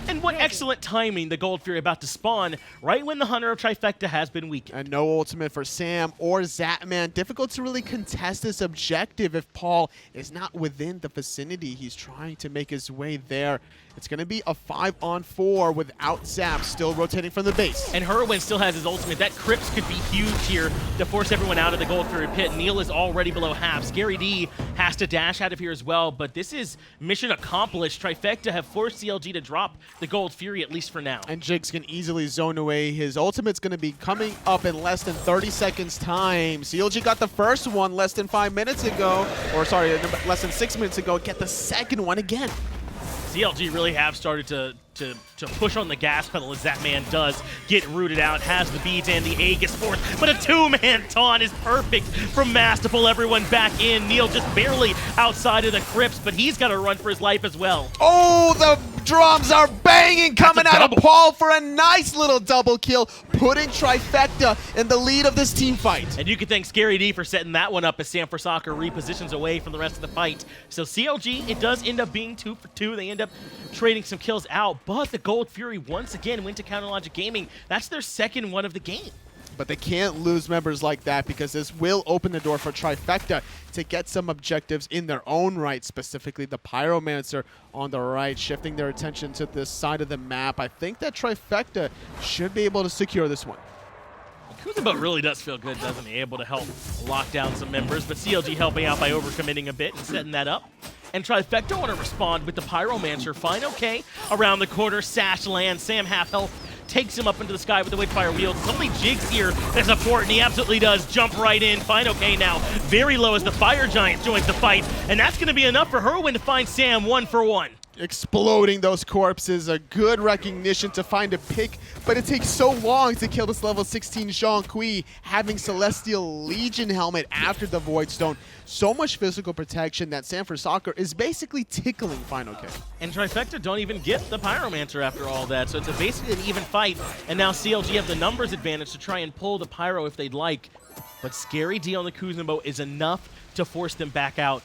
And what excellent timing, the Gold Fury about to spawn right when the Hunter of Trifecta has been weakened. And no ultimate for Sam or Zapman. Difficult to really contest this objective if Paul is not within the vicinity. He's trying to make his way there. It's going to be a 5-on-4 without Zap still rotating from the base. And Hurriwind still has his ultimate. That Crypts could be huge here to force everyone out of the Gold Fury pit. Neil is already below half. Scaredy has to dash out of here as well, but this is mission accomplished. Trifecta have forced CLG to drop the Gold Fury, at least for now. And Jigz can easily zone away. His ultimate's going to be coming up in less than 30 seconds time. CLG got the first one less than 5 minutes ago. Or sorry, less than 6 minutes ago. Get the second one again. CLG really have started to push on the gas pedal as Zapman does get rooted out, has the beads and the Aegis forth, but a two-man taunt is perfect from Mass to pull everyone back in. Neil just barely outside of the crypts, but he's got to run for his life as well. Oh, the drums are banging, coming That's a out of double. Paul for a nice little double kill, putting Trifecta in the lead of this team fight. And you can thank Scary D for setting that one up as Sam for Soccer repositions away from the rest of the fight. So CLG, it does end up being 2 for 2. They end up trading some kills out, but the Gold Fury once again went to Counterlogic Gaming. That's their second one of the game. But they can't lose members like that because this will open the door for Trifecta to get some objectives in their own right, specifically the Pyromancer on the right, shifting their attention to this side of the map. I think that Trifecta should be able to secure this one. Kuzenbo really does feel good, doesn't he? Able to help lock down some members, but CLG helping out by overcommitting a bit and setting that up. And Trifecta want to respond with the Pyromancer. fineokay around the corner, Sash lands, Sam half health, takes him up into the sky with the Windfire wheels. It's only Jigz here that support, and he absolutely does jump right in. fineokay now very low as the Fire Giant joins the fight, and that's going to be enough for Hurriwind to find Sam 1-for-1. Exploding those corpses, a good recognition to find a pick, but it takes so long to kill this level 16 Zhong, having Celestial Legion helmet after the Void Stone. So much physical protection that Sam for Soccer is basically tickling fineokay. And Trifecta don't even get the Pyromancer after all that, so it's basically an even fight, and now CLG have the numbers advantage to try and pull the Pyro if they'd like, but Scary D on the Kuzenbo is enough to force them back out.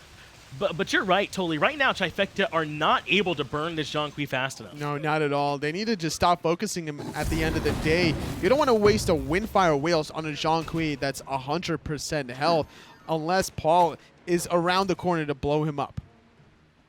But you're right, totally. Right now, Trifecta are not able to burn this Zhong fast enough. No, not at all. They need to just stop focusing him at the end of the day. You don't want to waste a Windfire Wheels on a Zhong that's 100% health unless Paul is around the corner to blow him up.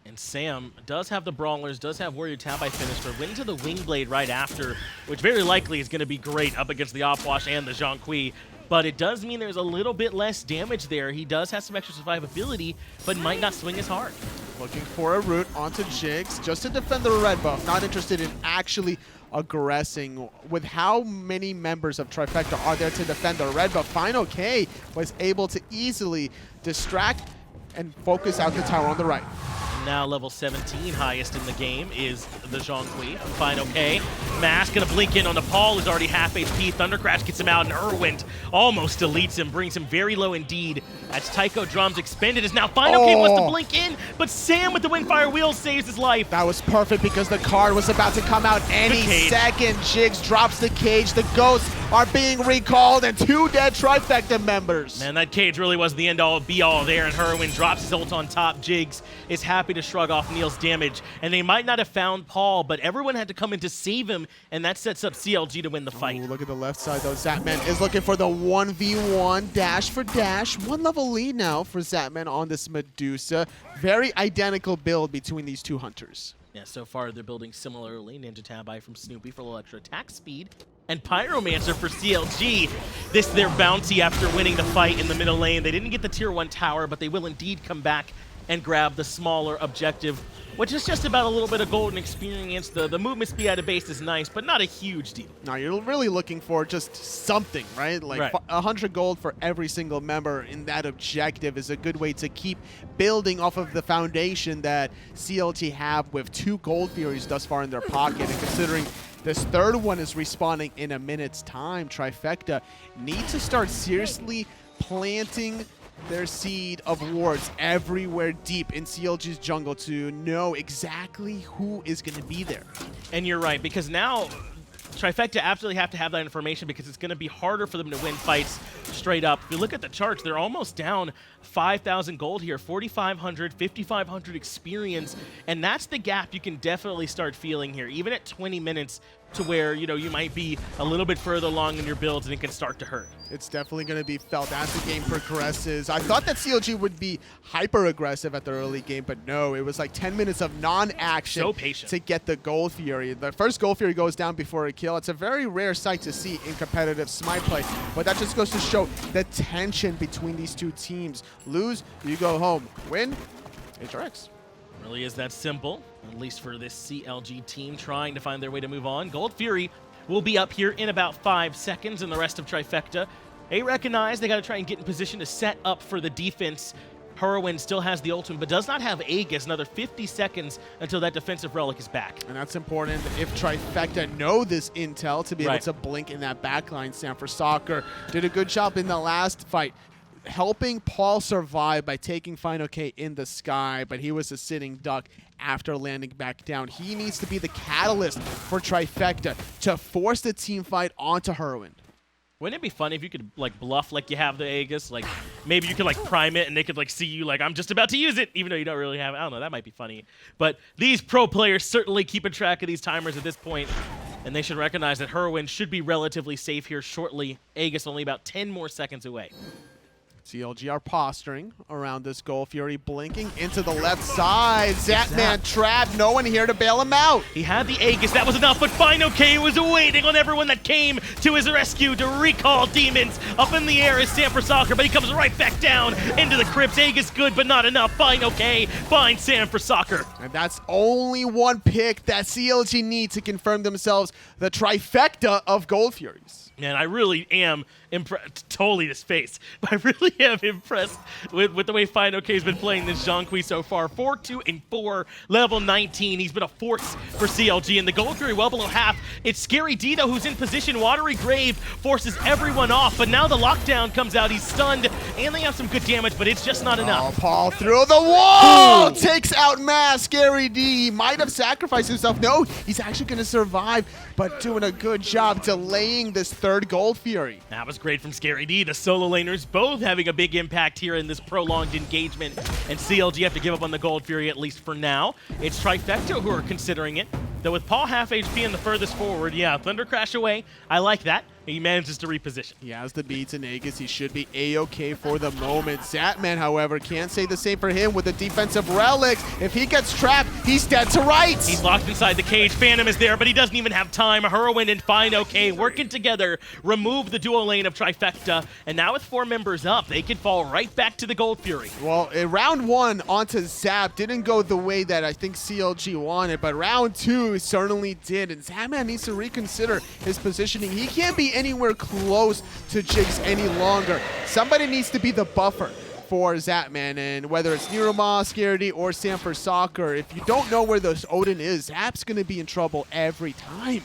And Sam does have the Brawlers, does have Warrior Tabi finished, but went into the Wingblade right after, which very likely is going to be great up against the Opwash and the Zhong. But it does mean there's a little bit less damage there. He does have some extra survivability, but might not swing as hard. Looking for a route onto Jigz just to defend the red buff. Not interested in actually aggressing. With how many members of Trifecta are there to defend the red buff, fineokay was able to easily distract and focus out the tower on the right. Now level 17, highest in the game, is the Zhong from fineokay. Mask gonna blink in on the Paul, who's already half HP. Thundercrash gets him out, and Hurriwind almost deletes him, brings him very low indeed. As Tycho Drums expended, is now fineokay wants to blink in, but Sam with the Windfire Wheels saves his life. That was perfect because the card was about to come out any second. Jigz drops the cage, the ghosts are being recalled, and 2 dead Trifecta members. Man, that cage really was the end-all, be-all there, and Hurriwind drops his ult on top. Jigz is happy to shrug off Neil's damage, and they might not have found Paul, but everyone had to come in to save him, and that sets up CLG to win the fight. Ooh, look at the left side though. Zapman is looking for the 1v1 dash for dash. 1 level lead now for Zapman on this Medusa. Very identical build between these two hunters. Yeah, so far they're building similarly. Ninja Tabi from Snoopy for a little extra attack speed. And Pyromancer for CLG. This their bounty after winning the fight in the middle lane. They didn't get the tier 1 tower, but they will indeed come back and grab the smaller objective, which is just about a little bit of golden experience. The movement speed out of base is nice, but not a huge deal. Now you're really looking for just something, right? Like 100 gold for every single member in that objective is a good way to keep building off of the foundation that CLG have with 2 Gold Furies thus far in their pocket. And considering this third one is respawning in a minute's time, Trifecta need to start seriously planting their seed of wards everywhere deep in CLG's jungle to know exactly who is going to be there. And you're right, because now Trifecta absolutely have to have that information because it's going to be harder for them to win fights straight up. If you look at the charts, they're almost down 5,000 gold here, 4,500, 5,500 experience, and that's the gap you can definitely start feeling here, even at 20 minutes to where, you know, you might be a little bit further along in your builds and it can start to hurt. It's definitely going to be felt as the game progresses. I thought that CLG would be hyper-aggressive at the early game, but no, it was like 10 minutes of non-action to get the Gold Fury. The first Gold Fury goes down before a kill. It's a very rare sight to see in competitive Smite play, but that just goes to show the tension between these two teams. Lose, you go home. Win, HRX. Really is that simple, at least for this CLG team trying to find their way to move on. Gold Fury will be up here in about 5 seconds, and the rest of Trifecta, they recognize they got to try and get in position to set up for the defense. Hurriwind still has the ultimate, but does not have Aegis. Another 50 seconds until that defensive relic is back. And that's important if Trifecta know this intel to be able Right. to blink in that backline. Sanford Soccer did a good job in the last fight, helping Paul survive by taking fineokay in the sky, but he was a sitting duck after landing back down. He needs to be the catalyst for Trifecta to force the team fight onto Hurriwind. Wouldn't it be funny if you could like bluff like you have the Aegis? Like maybe you could like prime it and they could like see you like I'm just about to use it, even though you don't really have it. I don't know, that might be funny. But these pro players certainly keeping track of these timers at this point, and they should recognize that Hurriwind should be relatively safe here shortly. Aegis only about 10 more seconds away. CLG are posturing around this Gold Fury, blinking into the left side. Zapman trapped, no one here to bail him out. He had the Aegis, that was enough, but fineokay was waiting on everyone that came to his rescue to recall demons. Up in the air is Sanford Soccer, but he comes right back down into the crypts. Aegis good, but not enough. fineokay finds Sanford Soccer. And that's only one pick that CLG need to confirm themselves the Trifecta of Gold Furies. And I really am impressed, totally this face, but I really am impressed with the way fineokay has been playing this Zhong so far. 4-2-4, level 19. He's been a force for CLG, and the Gold Fury well below half. It's Scary D, though, who's in position. Watery Grave forces everyone off, but now the lockdown comes out. He's stunned, and they have some good damage, but it's just not enough. Oh, Paul through the wall! Takes out Mass. Scary D he might have sacrificed himself. No, he's actually going to survive, but doing a good job delaying this third Gold Fury. That was great from Scary D. The solo laners both having a big impact here in this prolonged engagement, and CLG have to give up on the Gold Fury, at least for now. It's Trifecta who are considering it, though with Paul half HP and the furthest forward, yeah, Thunder Crash away. I like that. He manages to reposition. He has the beats and Aegis. He should be A-okay for the moment. Zapman, however, can't say the same for him with the defensive relics. If he gets trapped, he's dead to rights. He's locked inside the cage. Phantom is there, but he doesn't even have time. Hurriwind and fineokay working together, remove the duo lane of Trifecta, and now with 4 members up, they can fall right back to the Gold Fury. Well, round 1 onto Zap didn't go the way that I think CLG wanted, but round 2 certainly did, and Zapman needs to reconsider his positioning. He can't be anywhere close to Jigz any longer. Somebody needs to be the buffer for Zapman, and whether it's NeiruMah, Scaredy, or Sanford Soccer, if you don't know where this Odin is, Zap's going to be in trouble every time.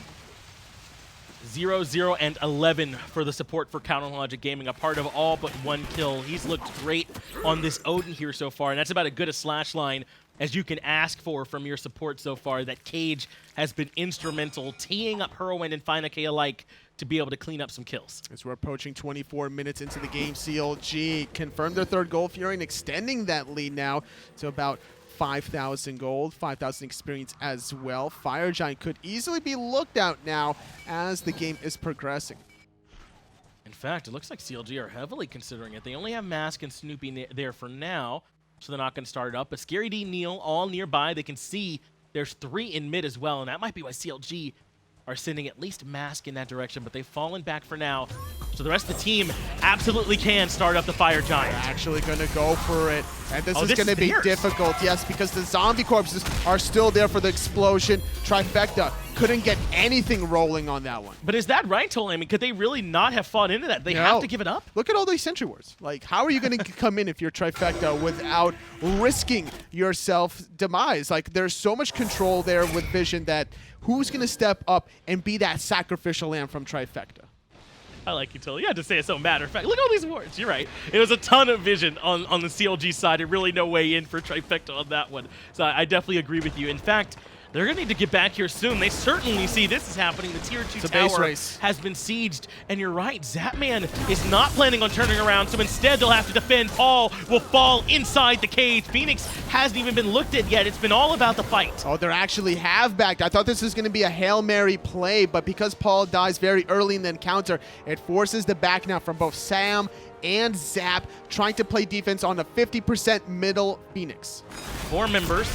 0, 0, and 11 for the support for Counter Logic Gaming, a part of all but 1 kill. He's looked great on this Odin here so far, and that's about as good a slash line as you can ask for from your support so far. That Cage has been instrumental, teeing up Hurriwind and fineokay alike to be able to clean up some kills. As we're approaching 24 minutes into the game, CLG confirmed their third Gold Fury and extending that lead now to about 5,000 gold, 5,000 experience as well. Fire Giant could easily be looked out now as the game is progressing. In fact, it looks like CLG are heavily considering it. They only have Mask and Snoopy there for now, so they're not going to start it up. But Scary D, Neil, all nearby. They can see there's 3 in mid as well, and that might be why CLG are sending at least Mask in that direction, but they've fallen back for now. So the rest of the team absolutely can start up the Fire Giant. They're actually going to go for it. And this is this going to is be theirs. difficult, yes, because the zombie corpses are still there for the explosion. Trifecta couldn't get anything rolling on that one. But is that right, Tolly? I mean, could they really not have fought into that? They have to give it up? Look at all these sentry wards. Like, how are you going to come in if you're Trifecta without risking yourself demise? Like, there's so much control there with Vision that who's going to step up and be that sacrificial lamb from Trifecta? I like you, Tully. You had to say it so matter of fact. Look at all these awards. You're right. It was a ton of vision on the CLG side and really no way in for Trifecta on that one. So I definitely agree with you. In fact, they're going to need to get back here soon. They certainly see this is happening. The Tier 2 tower has been sieged. And you're right, Zapman is not planning on turning around, so instead they'll have to defend. Paul will fall inside the cage. Phoenix hasn't even been looked at yet. It's been all about the fight. Oh, they're actually half backed. I thought this was going to be a Hail Mary play, but because Paul dies very early in the encounter, it forces the back now from both Sam and Zap, trying to play defense on a 50% middle Phoenix. 4 members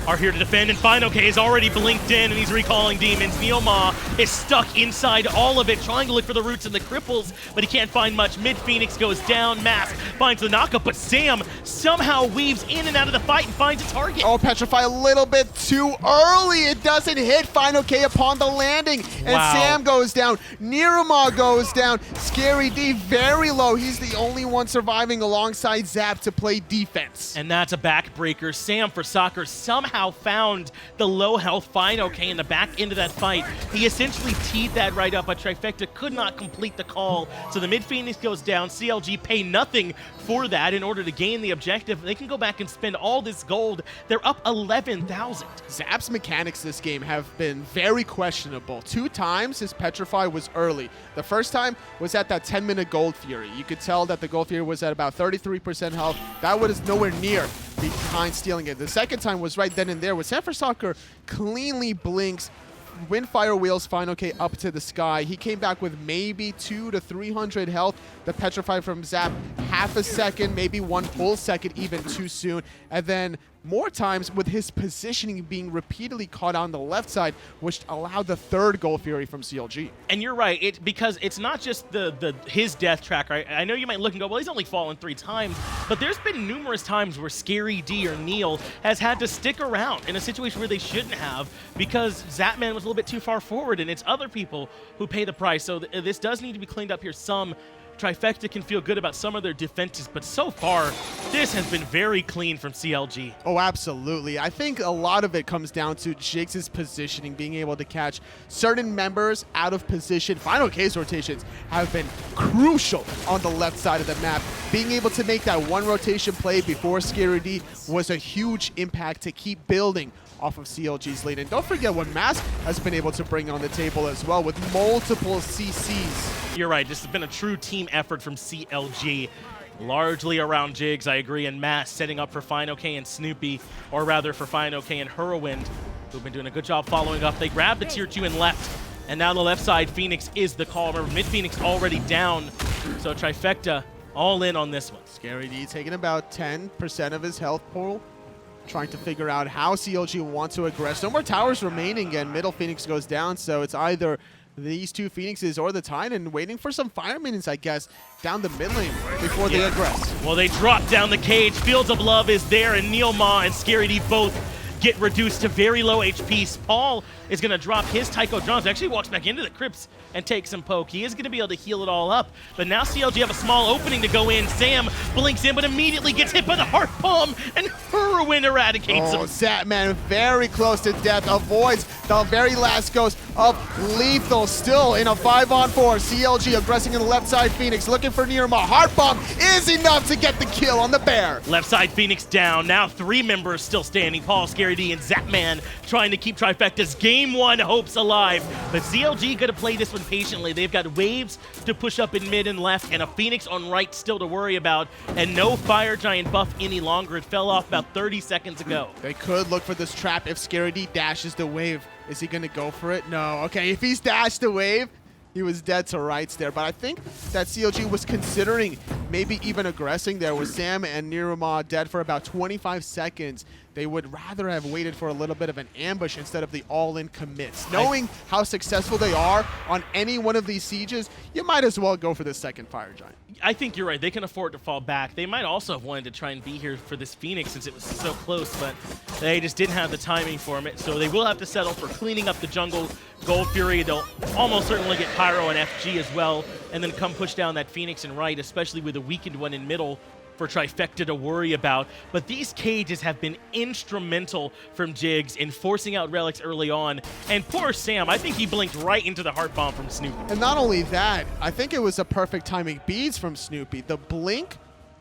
are here to defend, and fineokay is already blinked in, and he's recalling demons. NeiruMah is stuck inside all of it, trying to look for the roots and the cripples, but he can't find much. Mid Phoenix goes down, Mask finds the knockup, but Sam somehow weaves in and out of the fight and finds a target. Oh, Petrify a little bit too early. It doesn't hit fineokay upon the landing, and Wow. Sam goes down. NeiruMah goes down. Scary D very low. He's the only one surviving alongside Zap to play defense. And that's a backbreaker. Sam for soccer somehow found the low health fineokay in the back end of that fight. He essentially teed that right up, but Trifecta could not complete the call. So the mid Phoenix goes down. CLG pay nothing for that in order to gain the objective. They can go back and spend all this gold. They're up 11,000. Zap's mechanics this game have been very questionable. 2 times his Petrify was early. The first time was at that 10-minute Gold Fury. You could tell that the Gold Fury was at about 33% health. That was nowhere near behind stealing it. The second time was right then and there, where Sam for Soccer cleanly blinks, Windfire wheels fineokay up to the sky. He came back with maybe 200 to 300 health. The Petrify from Zap, half a second, maybe 1 full second even too soon. And then more times with his positioning being repeatedly caught on the left side, which allowed the third Gold Fury from CLG. And you're right, because it's not just his death track, right? I know you might look and go, well, he's only fallen 3 times, but there's been numerous times where Scary D or Neil has had to stick around in a situation where they shouldn't have, because Zapman was a little bit too far forward, and it's other people who pay the price. So this does need to be cleaned up here some. Trifecta can feel good about some of their defenses, but so far, this has been very clean from CLG. Oh, absolutely. I think a lot of it comes down to Jigz' positioning, being able to catch certain members out of position. fineokay's rotations have been crucial on the left side of the map. Being able to make that 1 rotation play before Scary D was a huge impact to keep building off of CLG's lead. And don't forget what Mask has been able to bring on the table as well with multiple CCs. You're right, this has been a true team effort from CLG. Largely around Jigz, I agree, and Mask setting up for fineokay and Snoopy, or rather for fineokay and Hurriwind, who've been doing a good job following up. They grabbed the tier 2 and left, and now the left side, Phoenix is the call. Remember, mid Phoenix already down, so Trifecta all in on this one. Scary D taking about 10% of his health pool, trying to figure out how CLG wants to aggress. No more towers remaining, and middle Phoenix goes down, so it's either these 2 Phoenixes or the Titan waiting for some fire minions, I guess, down the mid lane before they aggress. Well, they drop down the cage. Fields of Love is there, and NeiruMah and Scary D both get reduced to very low HP. Paul is going to drop his Tycho Drums. Actually walks back into the crypts and takes some poke. He is going to be able to heal it all up. But now CLG have a small opening to go in. Sam blinks in, but immediately gets hit by the Heart Bomb, and Hurriwind eradicates him. Zapman very close to death, avoids the very last ghost of Lethal. Still in a 5-on-4. CLG aggressing in the left side. Phoenix looking for NeiruMah. Heart Bomb is enough to get the kill on the bear. Left side Phoenix down. Now 3 members still standing. Paul, Scary D, and Zapman trying to keep Trifecta's Game 1 hopes alive. But CLG going to play this one patiently. They've got waves to push up in mid and left, and a Phoenix on right still to worry about, and no Fire Giant buff any longer. It fell off about 30 seconds ago. They could look for this trap if Scary D dashes the wave. Is he going to go for it? No. Okay, if he's dashed the wave, he was dead to rights there. But I think that CLG was considering maybe even aggressing there with Sam and NeiruMah dead for about 25 seconds. They would rather have waited for a little bit of an ambush instead of the all-in commits. Knowing how successful they are on any one of these sieges, you might as well go for the second Fire Giant. I think you're right. They can afford to fall back. They might also have wanted to try and be here for this Phoenix since it was so close, but they just didn't have the timing for it. So they will have to settle for cleaning up the jungle. Gold Fury, they'll almost certainly get Pyro and FG as well, and then come push down that Phoenix and right, especially with a weakened one in middle for Trifecta to worry about. But these cages have been instrumental from Jigz in forcing out relics early on. And poor Sam, I think he blinked right into the Heart Bomb from Snoopy. And not only that, I think it was a perfect timing beads from Snoopy. The blink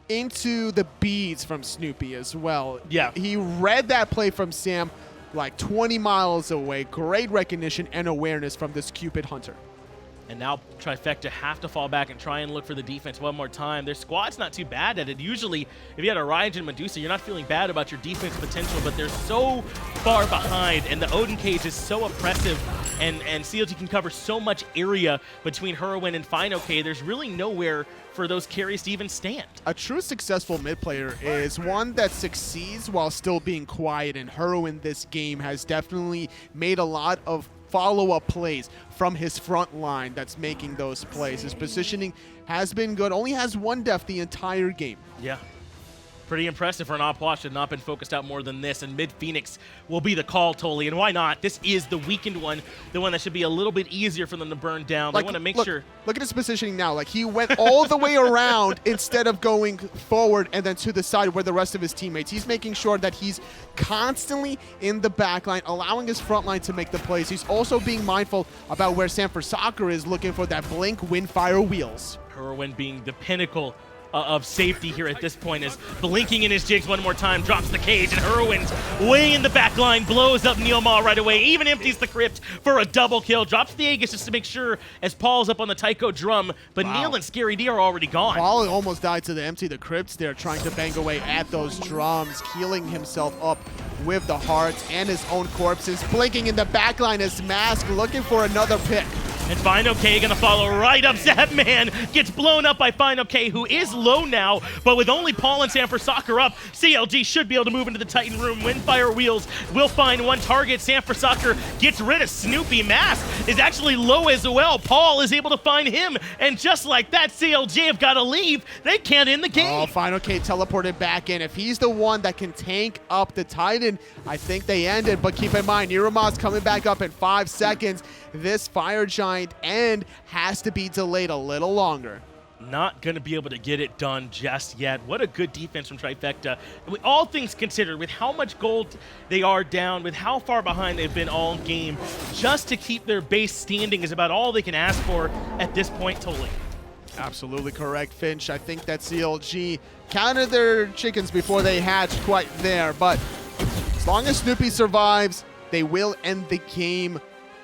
into the beads from Snoopy as well. Yeah. He read that play from Sam like 20 miles away. Great recognition and awareness from this Cupid hunter. And now Trifecta have to fall back and try and look for the defense one more time. Their squad's not too bad at it. Usually, if you had a Raijin Medusa, you're not feeling bad about your defense potential, but they're so far behind, and the Odin cage is so oppressive, and CLG can cover so much area between Hurriwind and fineokay. There's really nowhere for those carries to even stand. A true successful mid player is one that succeeds while still being quiet, and Hurriwind this game has definitely made a lot of follow-up plays from his front line that's making those plays. His positioning has been good, only has one death the entire game. Yeah. Pretty impressive for an op watch to not been focused out more than this, and mid Phoenix will be the call, Tolly, and why not? This is the weakened one, the one that should be a little bit easier for them to burn down. They want to make sure. Look at his positioning now. Like, he went all the way around instead of going forward and then to the side where the rest of his teammates. He's making sure that he's constantly in the back line, allowing his front line to make the plays. He's also being mindful about where Sanford Soccer is, looking for that blink, windfire wheels. Hurriwind being the pinnacle of safety here at this point, is blinking in his Jigz one more time, drops the cage, and Hurriwind way in the back line, blows up NeiruMah right away, even empties the crypt for a double kill, drops the Aegis just to make sure as Paul's up on the Tycho drum, but Neil and Scary D are already gone. Paul almost died to the empty the crypts there, trying to bang away at those drums, healing himself up with the hearts and his own corpses, blinking in the back line as Mask looking for another pick. And fineokay gonna follow right up. Zapman gets blown up by fineokay, who is low now, but with only Paul and Sanford Soccer up, CLG should be able to move into the Titan room. Windfire Wheels will find one target. Sanford Soccer gets rid of Snoopy. Mask is actually low as well. Paul is able to find him, and just like that, CLG have got to leave. They can't end the game. Oh, fineokay teleported back in. If he's the one that can tank up the Titan, I think they ended, but keep in mind, NeiruMah's coming back up in 5 seconds. This Fire Giant end has to be delayed a little longer. Not going to be able to get it done just yet. What a good defense from Trifecta. With all things considered, with how much gold they are down, with how far behind they've been all game, just to keep their base standing is about all they can ask for at this point, Tolly. Absolutely correct, Finch. I think that CLG counted their chickens before they hatched quite there, but as long as Snoopy survives, they will end the game.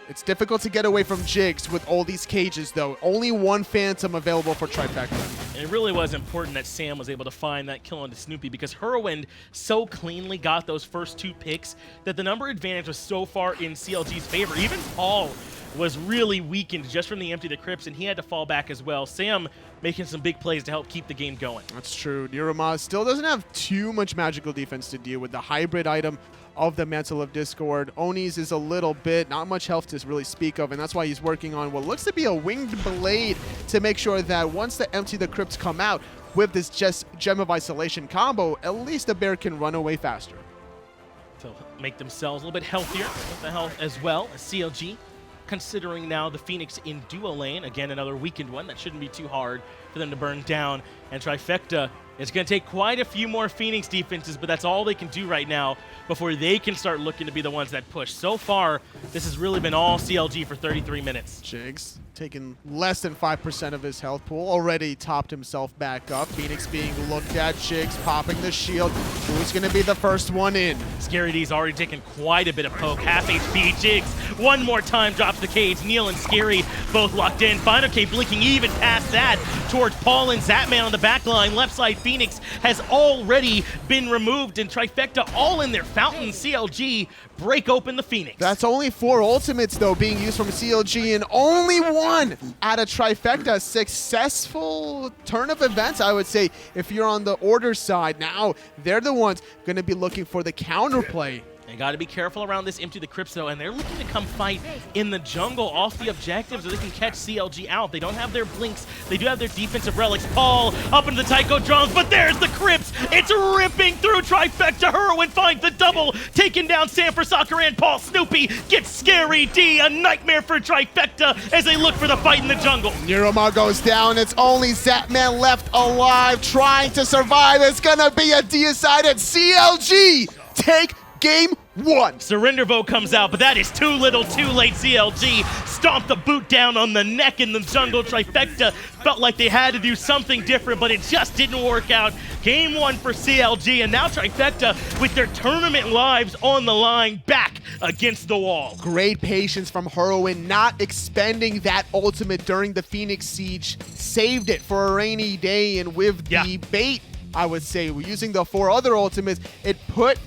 It's difficult to get away from Jigz with all these cages, though. Only one Phantom available for Trifecta. And it really was important that Sam was able to find that kill onto Snoopy, because Hurriwind so cleanly got those first 2 picks that the number advantage was so far in CLG's favor. Even Paul was really weakened just from the empty the crypts, and he had to fall back as well. Sam making some big plays to help keep the game going. That's true. NeiruMah still doesn't have too much magical defense to deal with. The hybrid item of the Mantle of Discord. Oni's is a little bit, not much health to really speak of, and that's why he's working on what looks to be a winged blade to make sure that once the empty the crypts come out with this just Gem of Isolation combo, at least the bear can run away faster. To make themselves a little bit healthier with the health as well as CLG. Considering now the Phoenix in duo lane, again another weakened one, that shouldn't be too hard for them to burn down. And Trifecta, it's going to take quite a few more Phoenix defenses, but that's all they can do right now before they can start looking to be the ones that push. So far, this has really been all CLG for 33 minutes. Jigz taking less than 5% of his health pool, already topped himself back up. Phoenix being looked at, Jigz popping the shield. Who's going to be the first one in? Scary D's already taken quite a bit of poke. Half HP, Jigz one more time drops the cage. Neil and Scary both locked in. fineokay blinking even past that towards Paul and Zapman on the back line. Left side Phoenix has already been removed, and Trifecta all in their fountain. CLG break open the Phoenix. That's only 4 ultimates, though, being used from CLG, and only 1 out of Trifecta. Successful turn of events, I would say, if you're on the order side. Now, they're the ones going to be looking for the counterplay. They got to be careful around this empty the crypts, though, and they're looking to come fight in the jungle off the objectives so they can catch CLG out. They don't have their blinks. They do have their defensive relics. Paul up into the Tycho drums, but there's the crypts. It's ripping through Trifecta. Hurriwind finds the double, taking down Sanford Soccer and Paul. Snoopy gets Scary D. A nightmare for Trifecta as they look for the fight in the jungle. NeiruMah goes down. It's only Zapman left alive, trying to survive. It's going to be a decided CLG take game 1. Surrender vote comes out, but that is too little, too late. CLG stomped the boot down on the neck in the jungle. Trifecta felt like they had to do something different, but it just didn't work out. Game 1 for CLG, and now Trifecta with their tournament lives on the line, back against the wall. Great patience from Hurriwind, not expending that ultimate during the Phoenix Siege. Saved it for a rainy day, and with the bait, I would say, using the 4 other ultimates, it put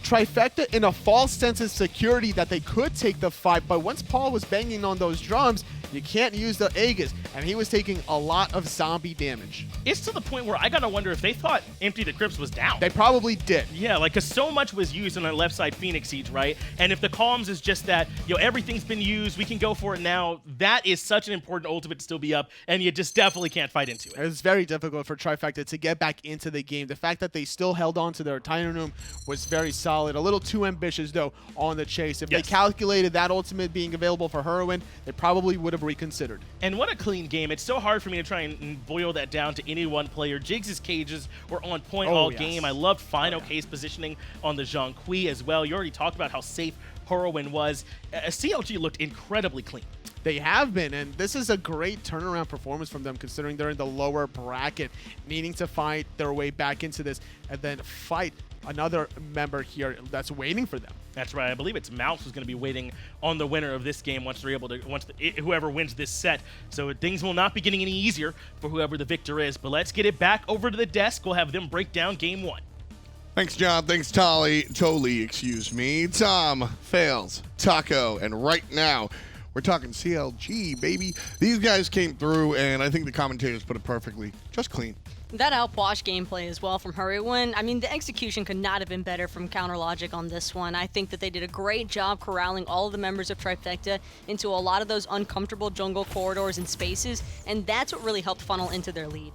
Trifecta in a false sense of security that they could take the fight, but once Paul was banging on those drums, you can't use the Aegis, and he was taking a lot of zombie damage. It's to the point where I gotta wonder if they thought Empty the Crypts was down. They probably did. Yeah, like, because so much was used on the left side Phoenix Siege, right? And if the comms is just that, everything's been used, we can go for it now, that is such an important ultimate to still be up, and you just definitely can't fight into it. It's very difficult for Trifecta to get back into the game. The fact that they still held on to their Titan Room was very solid. A little too ambitious, though, on the chase. If they calculated that ultimate being available for Hurriwind, they probably would have reconsidered. And what a clean game. It's so hard for me to try and boil that down to any one player. Jiggs' cages were on point all game. I loved fineokay's positioning on the Zhong as well. You already talked about how safe Hurriwind was. CLG looked incredibly clean. They have been, and this is a great turnaround performance from them considering they're in the lower bracket, needing to fight their way back into this and then fight another member here that's waiting for them. That's right. I believe it's Mouse who's going to be waiting on the winner of this game once they're able to, whoever wins this set. So things will not be getting any easier for whoever the victor is. But let's get it back over to the desk. We'll have them break down game 1. Thanks, John. Thanks, Tolly, excuse me. Tom, Fails, Taco, and right now, we're talking CLG, baby. These guys came through, and I think the commentators put it perfectly. Just clean. That outwash gameplay as well from Hurriwind. I mean, the execution could not have been better from Counter Logic on this one. I think that they did a great job corralling all of the members of Trifecta into a lot of those uncomfortable jungle corridors and spaces, and that's what really helped funnel into their lead.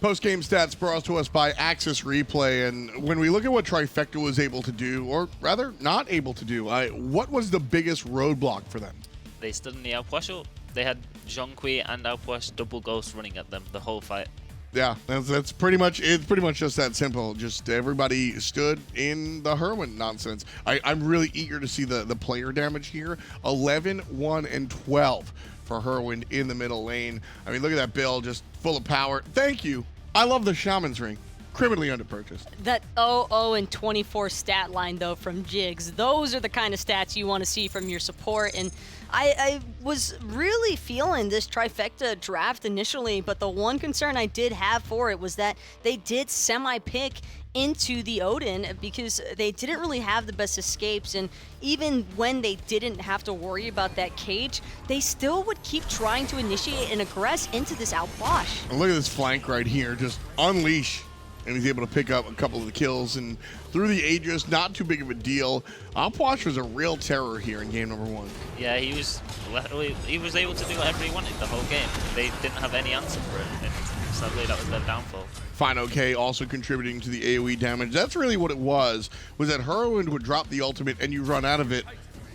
Post-game stats brought to us by Axis Replay, and when we look at what Trifecta was able to do, or rather not able to do, what was the biggest roadblock for them? They stood in the outwash. They had Zhong and outwash double ghosts running at them the whole fight. Yeah, that's pretty much, it's pretty much just that simple. Just everybody stood in the Hurriwind nonsense. I'm really eager to see the player damage here. 11, 1, and 12 for Hurriwind in the middle lane. I mean, look at that build, just full of power. Thank you. I love the Shaman's Ring. Criminally underpurchased. That 0, and 24 stat line, though, from Jigz, those are the kind of stats you want to see from your support. And I was really feeling this Trifecta draft initially, but the one concern I did have for it was that they did semi-pick into the Odin because they didn't really have the best escapes, and even when they didn't have to worry about that cage, they still would keep trying to initiate and aggress into this outwash. And look at this flank right here, just unleash. And he's able to pick up a couple of the kills, and through the Aegis, not too big of a deal. Puch was a real terror here in game number 1. Yeah, he was able to do whatever he wanted the whole game. They didn't have any answer for it, and sadly that was their downfall. fineokay also contributing to the AoE damage. That's really what it was that Hurriwind would drop the ultimate and you run out of it,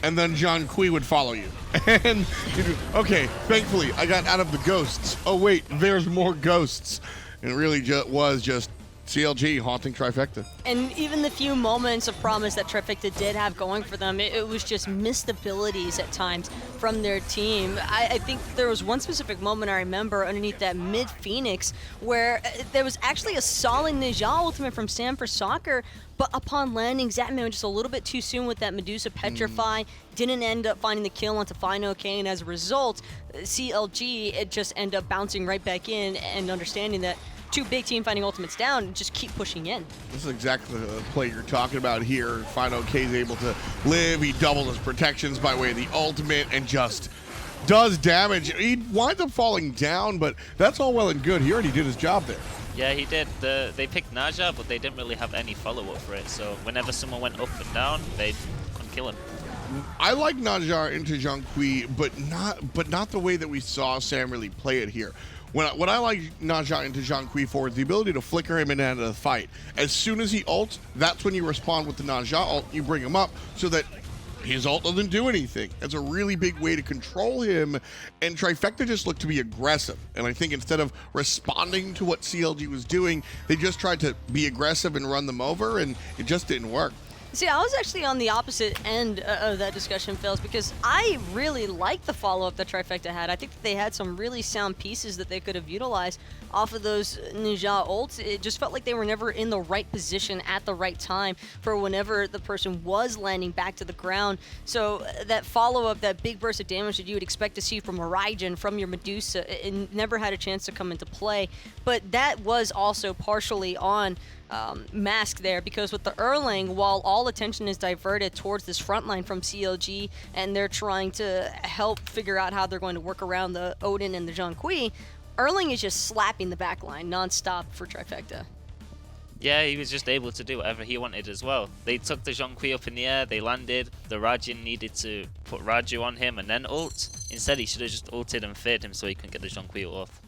and then Zhong would follow you. And okay, thankfully I got out of the ghosts. Oh wait, there's more ghosts. And it really was just CLG haunting Trifecta. And even the few moments of promise that Trifecta did have going for them, it was just missed abilities at times from their team. I think there was one specific moment I remember underneath that mid-Phoenix where there was actually a solid Ninja ultimate from Sam for Soccer, but upon landing, Zapman was just a little bit too soon with that Medusa Petrify, didn't end up finding the kill onto fineokay, and as a result, CLG, it just ended up bouncing right back in and understanding that two big team fighting ultimates down and just keep pushing in. This is exactly the play you're talking about here. fineokay is able to live. He doubled his protections by way of the ultimate and just does damage. He winds up falling down, but that's all well and good. He already did his job there. Yeah, he did. They picked Naja, but they didn't really have any follow-up for it. So whenever someone went up and down, they couldn't kill him. I like Naja into Zhong, but not the way that we saw Sam really play it here. What I like Naja into Zhong for is the ability to flicker him in and out of the fight. As soon as he ults, that's when you respond with the Naja ult. You bring him up so that his ult doesn't do anything. It's a really big way to control him, and Trifecta just looked to be aggressive. And I think instead of responding to what CLG was doing, they just tried to be aggressive and run them over, and it just didn't work. See, I was actually on the opposite end of that discussion, Phils, because I really like the follow-up that Trifecta had. I think that they had some really sound pieces that they could have utilized off of those Ninja ults. It just felt like they were never in the right position at the right time for whenever the person was landing back to the ground. So that follow-up, that big burst of damage that you would expect to see from a Raijin, from your Medusa, it never had a chance to come into play. But that was also partially on Mask there, because with the Erlang, while all attention is diverted towards this front line from CLG and they're trying to help figure out how they're going to work around the Odin and the Zhong, Erlang is just slapping the back line non-stop for Trifecta. Yeah, he was just able to do whatever he wanted as well. They took the Zhong up in the air, they landed, the Raijin needed to put Raju on him and then ult. Instead, he should have just ulted and feared him so he couldn't get the Zhong off.